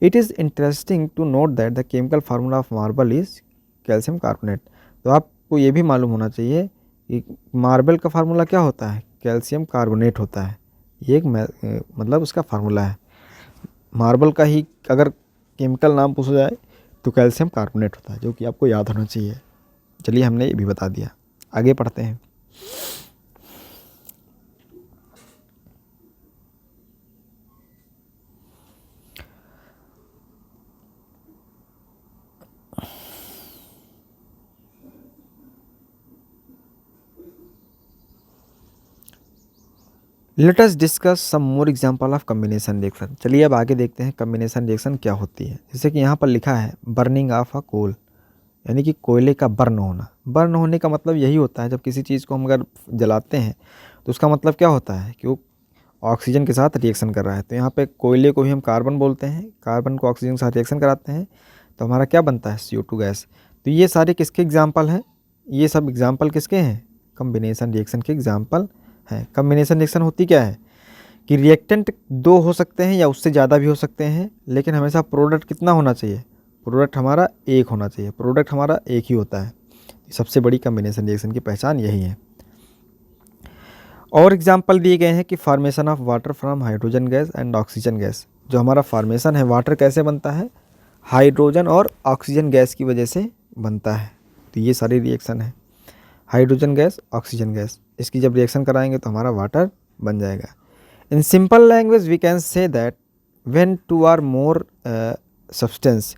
It is interesting to note that the chemical formula of marble is calcium carbonate. तो आपको ये भी मालूम होना चाहिए कि मार्बल का फार्मूला क्या होता है, कैल्शियम कार्बोनेट होता है। ये एक मतलब उसका फार्मूला है। मार्बल का ही अगर केमिकल नाम पूछा जाए तो कैल्शियम कार्बोनेट होता है, जो कि आपको याद होना चाहिए। चलिए हमने ये भी बता दिया, आगे पढ़ते हैं। Let us discuss some more example of combination reaction. चलिए अब आगे देखते हैं कम्बिनेशन रिएक्शन क्या होती है। जैसे कि यहाँ पर लिखा है बर्निंग ऑफ अ कोल, यानी कि कोयले का बर्न होना। बर्न होने का मतलब यही होता है, जब किसी चीज़ को हम अगर जलाते हैं तो उसका मतलब क्या होता है कि वो ऑक्सीजन के साथ रिएक्शन कर रहा है। तो यहाँ पे कोयले को भी हम कार्बन बोलते हैं, कार्बन को ऑक्सीजन के साथ रिएक्शन कराते हैं तो हमारा क्या बनता है, CO2 गैस। तो ये सारे किसके एग्जाम्पल हैं, ये सब एग्जाम्पल किसके हैं, कम्बिनेशन रिएक्शन के एग्जाम्पल हैं। कम्बिनेशन रिएक्शन होती क्या है कि रिएक्टेंट दो हो सकते हैं या उससे ज़्यादा भी हो सकते हैं, लेकिन हमेशा प्रोडक्ट कितना होना चाहिए, प्रोडक्ट हमारा एक होना चाहिए, प्रोडक्ट हमारा एक ही होता है। सबसे बड़ी कम्बिनेशन रिएक्शन की पहचान यही है। और एग्जाम्पल दिए गए हैं कि formation of water from hydrogen gas and oxygen gas. जो हमारा फॉर्मेशन है वाटर कैसे बनता है, हाइड्रोजन और ऑक्सीजन गैस की वजह से बनता है। तो ये सारी रिएक्शन है, हाइड्रोजन गैस ऑक्सीजन गैस, इसकी जब रिएक्शन कराएंगे तो हमारा वाटर बन जाएगा। In simple language we can say that when two or more substance.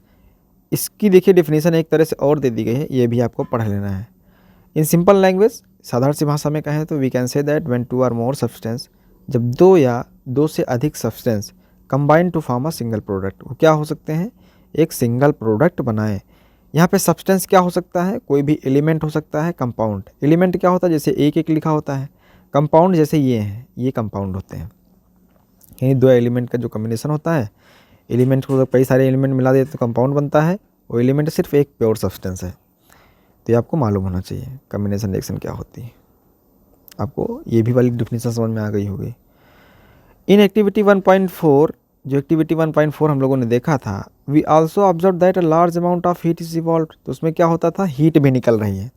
इसकी देखिए डेफिनेशन एक तरह से और दे दी गई है, ये भी आपको पढ़ लेना है। इन सिंपल लैंग्वेज, साधारण सी भाषा में कहें तो we can say that when two or more substance, जब दो या दो से अधिक substance combine to form a single product, वो क्या हो सकते हैं, एक सिंगल प्रोडक्ट बनाएं। यहाँ पे सब्सटेंस क्या हो सकता है, कोई भी एलिमेंट हो सकता है। कंपाउंड एलिमेंट क्या होता है, जैसे एक एक लिखा होता है। कंपाउंड जैसे ये हैं, ये कंपाउंड होते हैं, यानी दो एलिमेंट का जो कॉम्बिनेशन होता है। एलिमेंट को कई सारे एलिमेंट मिला देते तो कंपाउंड बनता है, वो एलिमेंट सिर्फ एक प्योर सब्सटेंस है। तो ये आपको मालूम होना चाहिए कॉम्बिनेशन रिएक्शन क्या होती है। आपको ये भी वाली डिफिनेशन समझ में आ गई होगी। इन एक्टिविटी 1.4, जो एक्टिविटी 1.4 हम लोगों ने देखा था, we also observe that a large amount of heat is evolve. तो उसमें क्या होता था, हीट भी निकल रही है।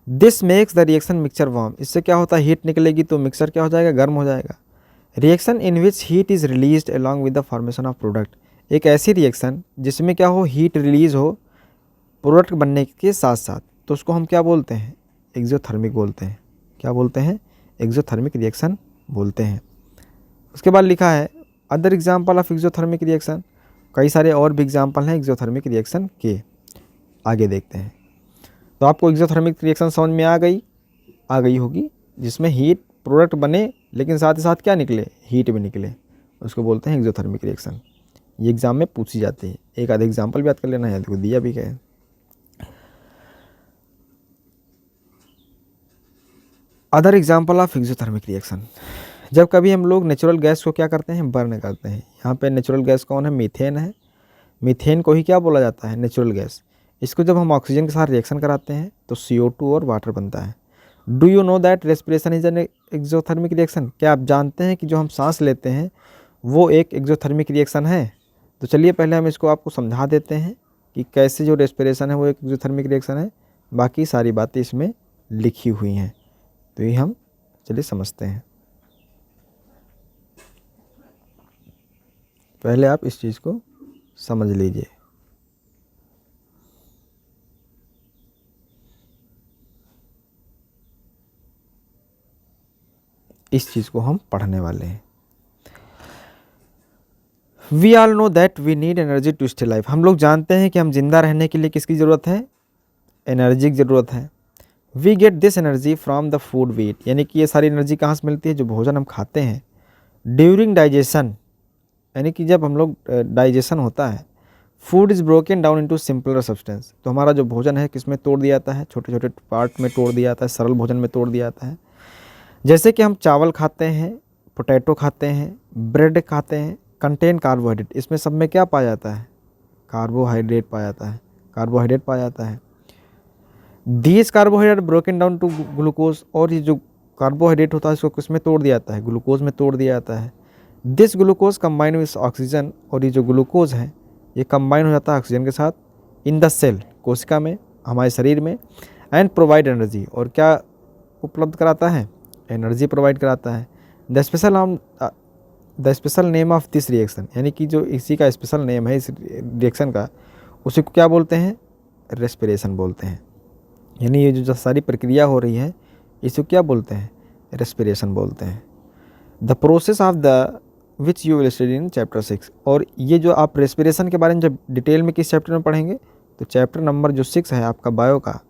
This makes the reaction mixture warm. इससे क्या होता है, हीट निकलेगी तो मिक्सचर क्या हो जाएगा, गर्म हो जाएगा। Reaction in which heat is released along with the formation of product. एक ऐसी रिएक्शन जिसमें क्या हो, हीट रिलीज हो प्रोडक्ट बनने के साथ साथ, तो उसको हम क्या बोलते हैं, एक्सोथर्मिक बोलते हैं। क्या बोलते हैं, एक्सोथर्मिक रिएक्शन बोलते हैं। उसके बाद लिखा है other example of exothermic reaction. कई सारे और भी एग्जाम्पल हैं एक्सोथर्मिक रिएक्शन के, आगे देखते हैं। तो आपको एक्सोथर्मिक रिएक्शन समझ में आ गई होगी, जिसमें हीट प्रोडक्ट बने लेकिन साथ ही साथ क्या निकले, हीट भी निकले, उसको बोलते हैं एक्सोथर्मिक रिएक्शन। ये एग्जाम में पूछी जाती है। एक आधे एग्जाम्पल भी याद कर लेना है, देखो दिया भी गया। Other example of exothermic reaction, जब कभी हम लोग नेचुरल गैस को क्या करते हैं, बर्न करते हैं। यहाँ पे नेचुरल गैस कौन है, मीथेन है। मीथेन को ही क्या बोला जाता है, नेचुरल गैस। इसको जब हम ऑक्सीजन के साथ रिएक्शन कराते हैं तो CO2 और वाटर बनता है। Do you know that respiration is an exothermic reaction. क्या आप जानते हैं कि जो हम सांस लेते हैं वो एक एक्सोथर्मिक रिएक्शन है। तो चलिए पहले हम इसको आपको समझा देते हैं कि कैसे जो रेस्पिरेशन है वो एक एक्सोथर्मिक रिएक्शन है। बाकी सारी बातें इसमें लिखी हुई हैं, तो ये हम चलिए समझते हैं। पहले आप इस चीज़ को समझ लीजिए। इस चीज़ को हम पढ़ने वाले हैं। We all know that we need energy to stay life. हम लोग जानते हैं कि हम जिंदा रहने के लिए किसकी ज़रूरत है, एनर्जी की ज़रूरत है। We get this energy from the food we eat, यानी कि ये सारी एनर्जी कहाँ से मिलती है, जो भोजन हम खाते हैं। ड्यूरिंग डाइजेशन, यानी कि जब हम लोग डाइजेशन होता है, food is broken down into simpler substance. तो हमारा जो भोजन है किस में तोड़ दिया जाता है, छोटे छोटे पार्ट में तोड़ दिया जाता है, सरल भोजन में तोड़ दिया जाता है। जैसे कि हम चावल खाते हैं, पोटैटो खाते हैं, ब्रेड खाते हैं, कंटेन कार्बोहाइड्रेट। इसमें सब में क्या पाया जाता है, कार्बोहाइड्रेट पाया जाता है, कार्बोहाइड्रेट पाया जाता है। These carbohydrate broken down to glucose, और ये जो कार्बोहाइड्रेट होता है इसको किस में तोड़ दिया जाता है, ग्लूकोज में तोड़ दिया जाता है। This glucose combine with oxygen, और ये जो ग्लूकोज है ये कंबाइन हो जाता है ऑक्सीजन के साथ इन द सेल, कोशिका में, हमारे शरीर में। एंड प्रोवाइड एनर्जी, और क्या उपलब्ध कराता है, एनर्जी प्रोवाइड कराता है। The special name of this reaction, यानी कि जो इसी का स्पेशल नेम है इस रिएक्शन का, उसी को क्या बोलते हैं, रेस्पिरेशन बोलते हैं। यानी ये जो सारी प्रक्रिया हो रही है इसको क्या बोलते हैं, रेस्पिरेशन बोलते हैं। The process of the which you will study in chapter 6, और ये जो आप रेस्पिरेशन के बारे में जब डिटेल में किस चैप्टर में पढ़ेंगे, तो चैप्टर नंबर जो 6 है आपका बायो का,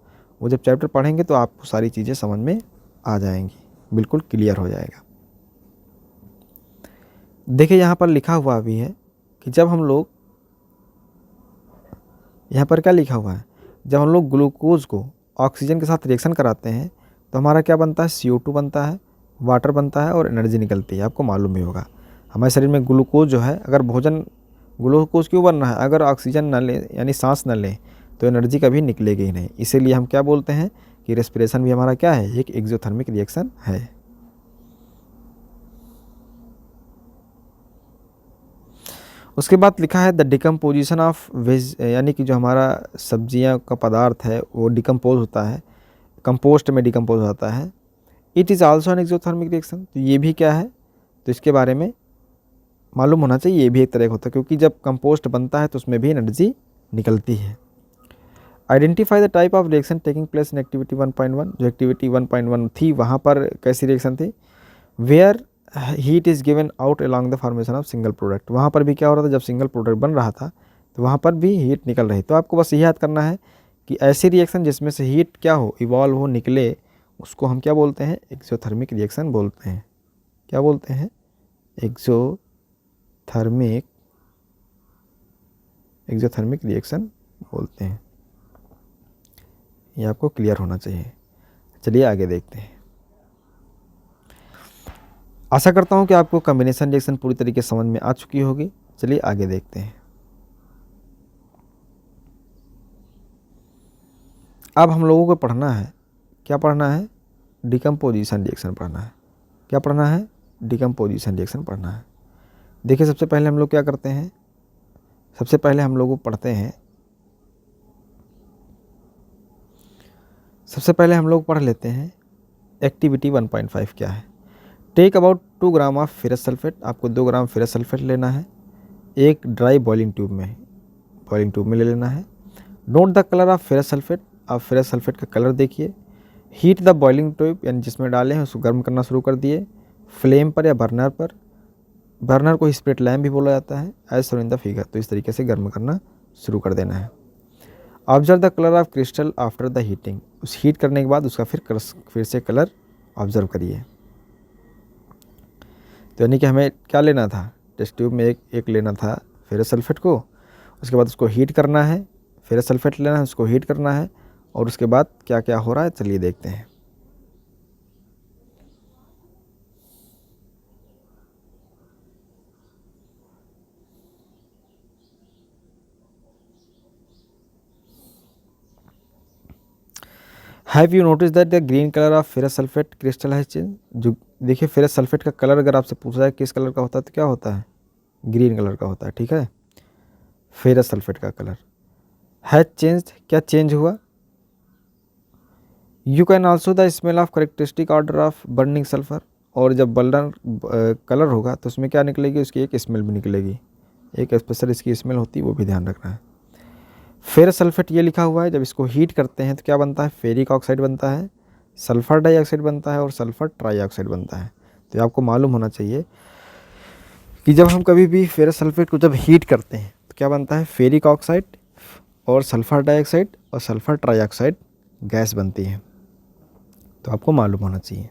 वो जब चैप्टर पढ़ेंगे तो आपको सारी चीज़ें समझ में आ जाएंगी, बिल्कुल क्लियर हो जाएगा। देखिए यहाँ पर लिखा हुआ भी है कि जब हम लोग, यहाँ पर क्या लिखा हुआ है, जब हम लोग ग्लूकोज को ऑक्सीजन के साथ रिएक्शन कराते हैं तो हमारा क्या बनता है, CO2 बनता है, वाटर बनता है और एनर्जी निकलती है। आपको मालूम भी होगा हमारे शरीर में ग्लूकोज जो है, अगर भोजन, ग्लूकोज क्यों बन रहा है, अगर ऑक्सीजन ना लें यानी सांस न लें तो एनर्जी कभी निकलेगी ही नहीं। इसीलिए हम क्या बोलते हैं कि रेस्पिरेशन भी हमारा क्या है, एक एक्सोथर्मिक रिएक्शन है। उसके बाद लिखा है द डिकम्पोजिशन ऑफ वेज, यानी कि जो हमारा सब्जियां का पदार्थ है वो डिकम्पोज होता है, कंपोस्ट में डिकम्पोज होता है। It is also an exothermic reaction, तो ये भी क्या है, तो इसके बारे में मालूम होना चाहिए, ये भी एक तरह का होता है, क्योंकि जब कंपोस्ट बनता है तो उसमें भी एनर्जी निकलती है। Identify the type of reaction taking place in activity 1.1, जो एक्टिविटी 1.1 थी वहाँ पर कैसी रिएक्शन थी, where heat is given out along the formation of single product. वहाँ पर भी क्या हो रहा था, जब सिंगल प्रोडक्ट बन रहा था तो वहाँ पर भी हीट निकल रही। तो आपको बस यही याद करना है कि ऐसी रिएक्शन जिसमें से हीट क्या हो, इवॉल्व हो, निकले, उसको हम क्या बोलते हैं, एक्सोथर्मिक रिएक्शन बोलते हैं। क्या बोलते हैं, एक्सोथर्मिक रिएक्शन बोलते हैं। ये आपको क्लियर होना चाहिए। चलिए आगे देखते हैं। आशा करता हूँ कि आपको कॉम्बिनेशन रिएक्शन पूरी तरीके से समझ में आ चुकी होगी। चलिए आगे देखते हैं। अब हम लोगों को पढ़ना है, क्या पढ़ना है, डिकम्पोजिशन रिएक्शन पढ़ना है। क्या पढ़ना है, डिकम्पोजिशन रिएक्शन पढ़ना है। देखिए सबसे पहले हम लोग क्या करते हैं, सबसे पहले हम लोग पढ़ते हैं, सबसे पहले हम लोग पढ़ लेते हैं एक्टिविटी 1.5 क्या है। Take about 2 gram of ferrous sulphate, आपको 2 ग्राम फेरस सल्फेट लेना है, एक ड्राई बॉइलिंग ट्यूब में ले लेना है। Note the colour of ferrous sulphate, आप फेरस सल्फेट का कलर देखिए। हीट द बॉइलिंग ट्यूब, यानी जिसमें डाले हैं उसको गर्म करना शुरू कर दिए, फ्लेम पर या बर्नर पर। बर्नर को स्प्लिट लैम्प भी बोला जाता है, as shown in the figure. तो इस तरीके से गर्म करना शुरू कर देना है। Observe the colour of crystal after the heating, उस हीट करने के बाद उसका फिर से कलर ऑब्जर्व करिए। तो यानी कि हमें क्या लेना था, टेस्ट ट्यूब में एक लेना था फेरस सल्फेट को, उसके बाद उसको हीट करना है, फेरस सल्फेट लेना है, उसको हीट करना है, और उसके बाद क्या क्या हो रहा है चलिए देखते हैं। Have you notice that the green colour of ferrous sulphate crystal has change. जो देखिए फेरस सल्फेट का कलर अगर आपसे पूछा जाए किस कलर का होता है तो क्या होता है, ग्रीन कलर का होता है। ठीक है, फेरस सल्फेट का कलर हैज चेंज्ड, क्या चेंज हुआ। You can also the smell of characteristic order of burning sulphur, और जब बर्नर कलर होगा तो उसमें क्या निकलेगी, उसकी एक स्मेल भी निकलेगी, एक स्पेशल इसकी स्मेल होती है, वो भी ध्यान रखना है। फेरस सल्फेट ये लिखा हुआ है, जब इसको हीट करते हैं तो क्या बनता है, फेरिक ऑक्साइड बनता है, सल्फर डाइऑक्साइड बनता है और सल्फर ट्राइऑक्साइड बनता है। तो आपको मालूम होना चाहिए कि जब हम कभी भी फेरस सल्फेट को जब हीट करते हैं तो क्या बनता है, फेरिक ऑक्साइड और सल्फर डाइऑक्साइड और सल्फर ट्राइऑक्साइड गैस बनती है। तो आपको मालूम होना चाहिए।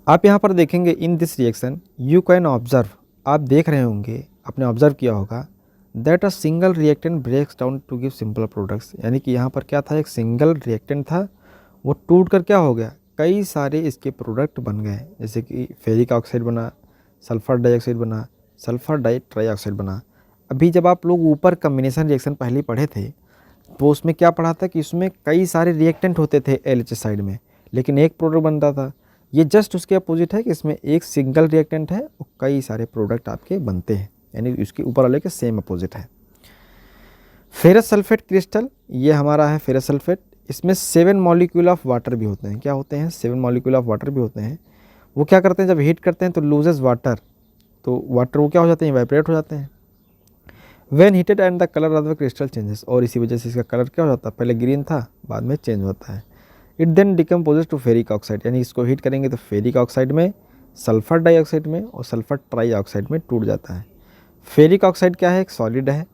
आप यहाँ पर देखेंगे in this reaction you can observe, आप देख रहे होंगे, आपने ऑब्जर्व किया होगा, that a single reactant breaks down to give simple products. यानी कि यहाँ पर क्या था, एक सिंगल रिएक्टेंट था, वो टूट कर क्या हो गया, कई सारे इसके प्रोडक्ट बन गए, जैसे कि फेरिक ऑक्साइड बना, सल्फर डाइऑक्साइड बना, सल्फर ट्राइऑक्साइड बना। अभी जब आप लोग ऊपर कम्बिनेशन रिएक्शन पहले पढ़े थे तो उसमें क्या पढ़ा था कि उसमें कई सारे रिएक्टेंट होते थे LH साइड में, लेकिन एक प्रोडक्ट बनता था। ये जस्ट उसके अपोजिट है कि इसमें एक सिंगल रिएक्टेंट है और कई सारे प्रोडक्ट आपके बनते हैं, यानी उसके ऊपर वाले के सेम अपोजिट है। फेरस सल्फेट क्रिस्टल, ये हमारा है फेरस सल्फेट, इसमें 7 मॉलिक्यूल ऑफ वाटर भी होते हैं। क्या होते हैं, 7 मॉलिक्यूल ऑफ वाटर भी होते हैं। वो क्या करते हैं, जब हीट करते हैं तो लूजेस वाटर, तो वाटर वो क्या हो जाते हैं, इवेपोरेट हो जाते हैं। When heated and the colour of the crystal changes, और इसी वजह से इसका कलर क्या हो जाता है, पहले ग्रीन था बाद में चेंज होता है। It then decomposes to ferric oxide, यानी इसको हीट करेंगे तो फेरिक ऑक्साइड में, सल्फर डाइऑक्साइड में और सल्फर ट्राइऑक्साइड में टूट जाता है। फेरिक ऑक्साइड क्या है, एक सॉलिड है,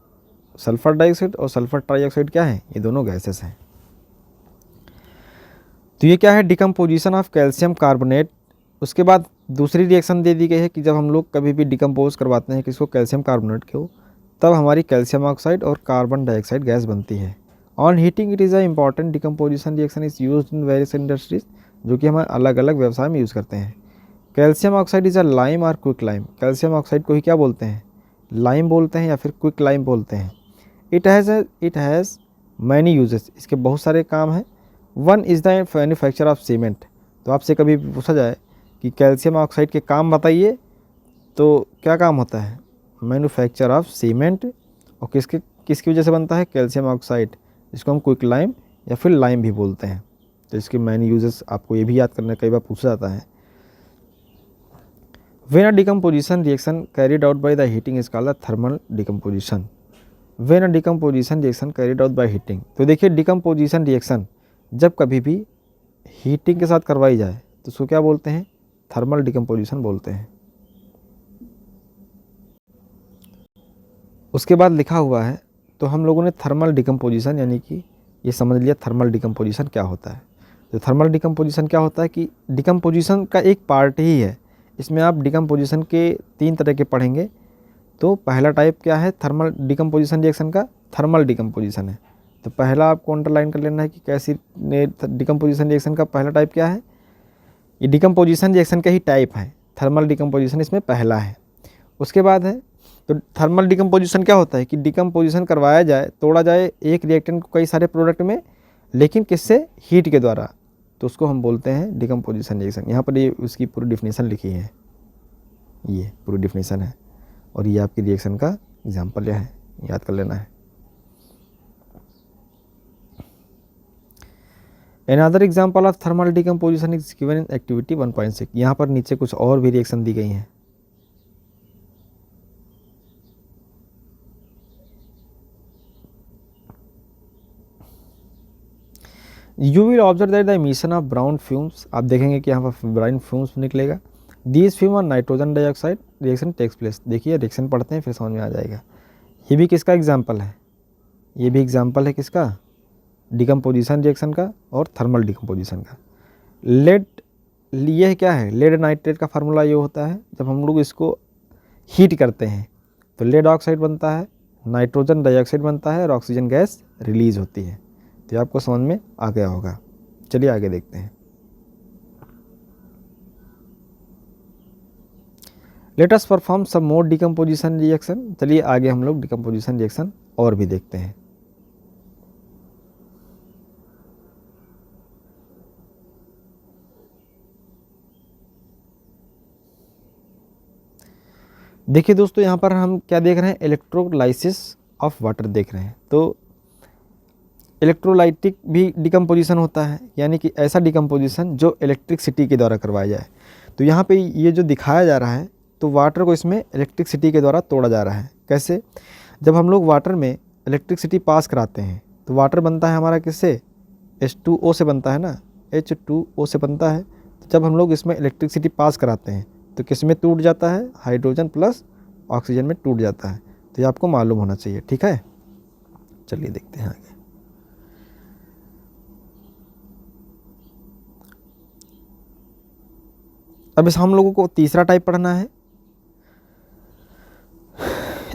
सल्फर डाइऑक्साइड और सल्फर ट्राइऑक्साइड क्या है, ये दोनों गैसेस हैं। तो ये क्या है, डिकम्पोजिशन ऑफ कैल्शियम कार्बोनेट। उसके बाद दूसरी रिएक्शन दे दी गई है कि जब हम लोग कभी भी डिकम्पोज करवाते हैं किसको, कैल्शियम कार्बोनेट को, तब हमारी कैल्शियम ऑक्साइड और कार्बन डाइऑक्साइड गैस बनती है। On heating it is a important decomposition reaction is use in various industries, जो कि हम अलग अलग व्यवसाय में यूज़ करते हैं। Calcium oxide is a lime और क्विक लाइम, कैल्शियम ऑक्साइड को ही क्या बोलते हैं, लाइम बोलते हैं या फिर क्विक लाइम बोलते हैं। इट हैज़ मैनी यूजेस, इसके बहुत सारे काम हैं। One is the manufacture of cement, तो आपसे कभी पूछा जाए कि कैल्शियम ऑक्साइड के काम बताइए, तो क्या काम होता है, मैन्युफैक्चर ऑफ सीमेंट। और किसकी वजह से बनता है, कैल्शियम ऑक्साइड, इसको हम क्विक लाइम या फिर लाइम भी बोलते हैं। तो इसके मैनी यूजेस आपको ये भी याद करना, कई बार पूछा जाता है। When a decomposition reaction carried out by the heating is called the thermal decomposition. When a decomposition reaction carried out by heating, तो देखिए डिकम्पोजिशन रिएक्शन जब कभी भी हीटिंग के साथ करवाई जाए तो उसको क्या बोलते हैं, थर्मल डिकम्पोजिशन बोलते हैं। उसके बाद लिखा हुआ है, तो हम लोगों ने थर्मल डिकम्पोजिशन यानी कि ये समझ लिया थर्मल डिकम्पोजिशन क्या होता है। तो थर्मल डिकम्पोजिशन क्या होता है कि डिकम्पोजिशन का एक पार्ट ही है। इसमें आप डिकम्पोजिशन के 3 तरह के पढ़ेंगे। तो पहला टाइप क्या है थर्मल डिकम्पोजिशन रिएक्शन का, थर्मल डिकम्पोजिशन है। तो पहला आपको अंडरलाइन कर लेना है कि कैसी डिकम्पोजिशन रिएक्शन का पहला टाइप क्या है। ये डिकम्पोजिशन रिएक्शन का ही टाइप है, थर्मल डिकम्पोजिशन इसमें पहला है। उसके बाद है, तो थर्मल डिकम्पोजिशन क्या होता है कि डिकम्पोजिशन करवाया जाए, तोड़ा जाए एक रिएक्टेंट को कई सारे प्रोडक्ट में, लेकिन किससे, हीट के द्वारा, तो उसको हम बोलते हैं डिकम्पोजिशन रिएक्शन। यहाँ पर ये उसकी पूरी डिफिनेशन लिखी है, ये पूरी डिफिनेशन है, और ये आपकी रिएक्शन का एग्जाम्पल है, याद कर लेना है। Another example of thermal decomposition is given in activity 1.6। यहाँ पर नीचे कुछ और भी रिएक्शन दी गई हैं। You will observe that the emission of brown fumes, आप देखेंगे कि यहाँ पर ब्राउन फ्यूम्स निकलेगा। These fumes और nitrogen dioxide reaction takes place. देखिए रिएक्शन पढ़ते हैं फिर समझ में आ जाएगा। ये भी किसका एग्जाम्पल है, ये भी एग्जाम्पल है किसका, डिकम्पोजिशन रिएक्शन का और थर्मल डिकम्पोजिशन का। लेड, ये क्या है, लेड नाइट्रेट का फार्मूला ये होता है, जब हम लोग इसको हीट करते हैं तो लेड ऑक्साइड बनता है, नाइट्रोजन डाइऑक्साइड बनता है और ऑक्सीजन गैस रिलीज होती है। तो आपको समझ में आ गया होगा। चलिए आगे देखते हैं। लेट अस परफॉर्म सम मोर डिकम्पोजिशन रिएक्शन। चलिए आगे हम लोग डिकम्पोजिशन रिएक्शन और भी देखते हैं। देखिए दोस्तों, यहाँ पर हम क्या देख रहे हैं, इलेक्ट्रोलाइसिस ऑफ वाटर देख रहे हैं। तो इलेक्ट्रोलाइटिक भी डिकम्पोजिशन होता है, यानी कि ऐसा डिकम्पोजिशन जो इलेक्ट्रिसिटी के द्वारा करवाया जाए। तो यहाँ पे ये जो दिखाया जा रहा है, तो वाटर को इसमें इलेक्ट्रिसिटी के द्वारा तोड़ा जा रहा है। कैसे, जब हम लोग वाटर में इलेक्ट्रिसिटी पास कराते हैं तो वाटर बनता है हमारा किससे, H2O से बनता है ना, H2O से बनता है। तो जब हम लोग इसमें इलेक्ट्रिसिटी पास कराते हैं तो किस में टूट जाता है, हाइड्रोजन प्लस ऑक्सीजन में टूट जाता है। तो ये आपको मालूम होना चाहिए, ठीक है। चलिए देखते हैं आगे। अब इस हम लोगों को तीसरा टाइप पढ़ना है,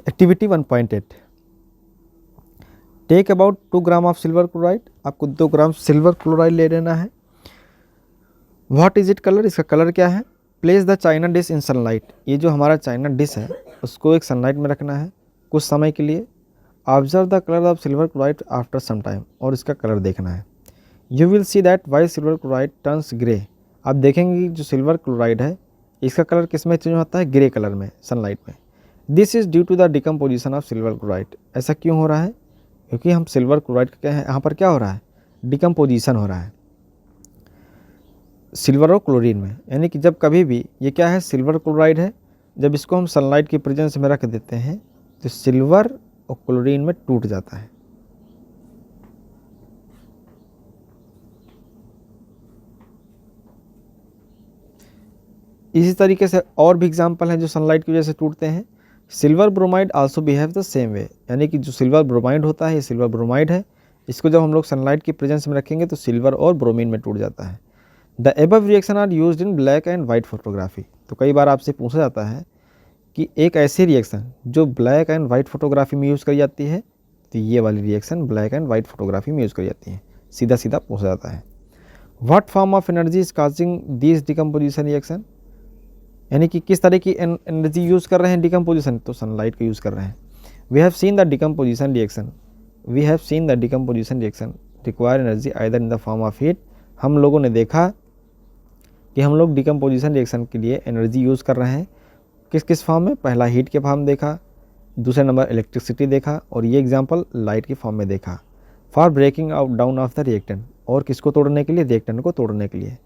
activity 1.8। Take about 2 gram of silver chloride. आपको 2 ग्राम सिल्वर क्लोराइड ले लेना है। व्हाट इज इट कलर, इसका कलर क्या है। Place the china dish in sunlight. ये जो हमारा चाइना डिश है उसको एक सनलाइट में रखना है कुछ समय के लिए। Observe the colour of silver chloride after some time, और इसका कलर देखना है। You will see that white silver chloride turns grey. आप देखेंगे कि जो सिल्वर क्लोराइड है इसका कलर किस में चेंज होता है, ग्रे कलर में, सनलाइट में। This is due to the decomposition of silver chloride. ऐसा क्यों हो रहा है, क्योंकि हम सिल्वर क्लोराइड क्या है, यहाँ पर क्या हो रहा है, डिकम्पोजिशन हो रहा है सिल्वर और क्लोरीन में। यानी कि जब कभी भी ये क्या है, सिल्वर क्लोराइड है, जब इसको हम सनलाइट की प्रेजेंस में रख देते हैं तो सिल्वर और क्लोरीन में टूट जाता है। इसी तरीके से और भी एग्जाम्पल हैं जो सनलाइट की वजह से टूटते हैं। Silver bromide also behave the same way. यानी कि जो सिल्वर ब्रोमाइड होता है, ये सिल्वर ब्रोमाइड है, इसको जब हम लोग सनलाइट की प्रेजेंस में रखेंगे तो सिल्वर और ब्रोमीन में टूट जाता है। The above reaction are used in black and white photography. तो कई बार आपसे पूछा जाता है कि एक ऐसी रिएक्शन जो ब्लैक एंड वाइट फोटोग्राफी में यूज़ करी जाती है, तो ये वाली reaction black and white photography में यूज़ करी जाती है, सीधा सीधा पूछा जाता है। What form of energy is causing this decomposition reaction, यानी कि किस तरह की एनर्जी यूज़ कर रहे हैं डिकम्पोजिशन, तो सनलाइट का यूज़ कर रहे हैं। We have seen the decomposition reaction require energy either in the form of heat, हम लोगों ने देखा कि हम लोग डिकम्पोजिशन रिएक्शन के लिए एनर्जी यूज़ कर रहे हैं, किस किस फॉर्म में, पहला हीट के फॉर्म देखा, दूसरा नंबर इलेक्ट्रिसिटी देखा, और ये एग्जांपल लाइट के फॉर्म में देखा। For breaking out down of the reactant, और किसको तोड़ने के लिए, रिएक्टेंट को तोड़ने के लिए।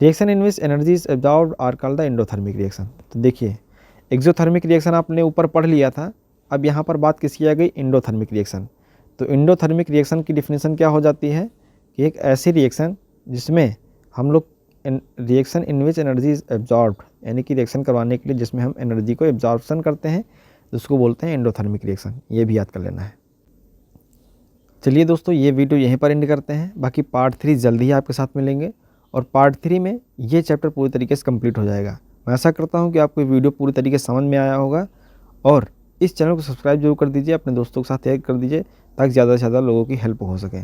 Reaction in which energy is absorbed are called the endothermic reaction. तो देखिए एक्सोथर्मिक रिएक्शन आपने ऊपर पढ़ लिया था, अब यहाँ पर बात किसकी आ गई, एंडोथर्मिक रिएक्शन। तो एंडोथर्मिक रिएक्शन की डिफिनेशन क्या हो जाती है कि एक ऐसी रिएक्शन जिसमें हम लोग reaction in which energy is absorbed, यानी कि रिएक्शन करवाने के लिए जिसमें हम एनर्जी को एब्जॉर्प्शन करते हैं, उसको बोलते हैं एंडोथर्मिक रिएक्शन। ये भी याद कर लेना है। चलिए दोस्तों, ये वीडियो यहीं पर एंड करते हैं, बाकी पार्ट 3 जल्दी ही आपके साथ मिलेंगे, और पार्ट 3 में ये चैप्टर पूरी तरीके से कंप्लीट हो जाएगा। मैं आशा करता हूँ कि आपको ये वीडियो पूरी तरीके से समझ में आया होगा, और इस चैनल को सब्सक्राइब जरूर कर दीजिए, अपने दोस्तों के साथ शेयर कर दीजिए, ताकि ज़्यादा से ज़्यादा लोगों की हेल्प हो सके।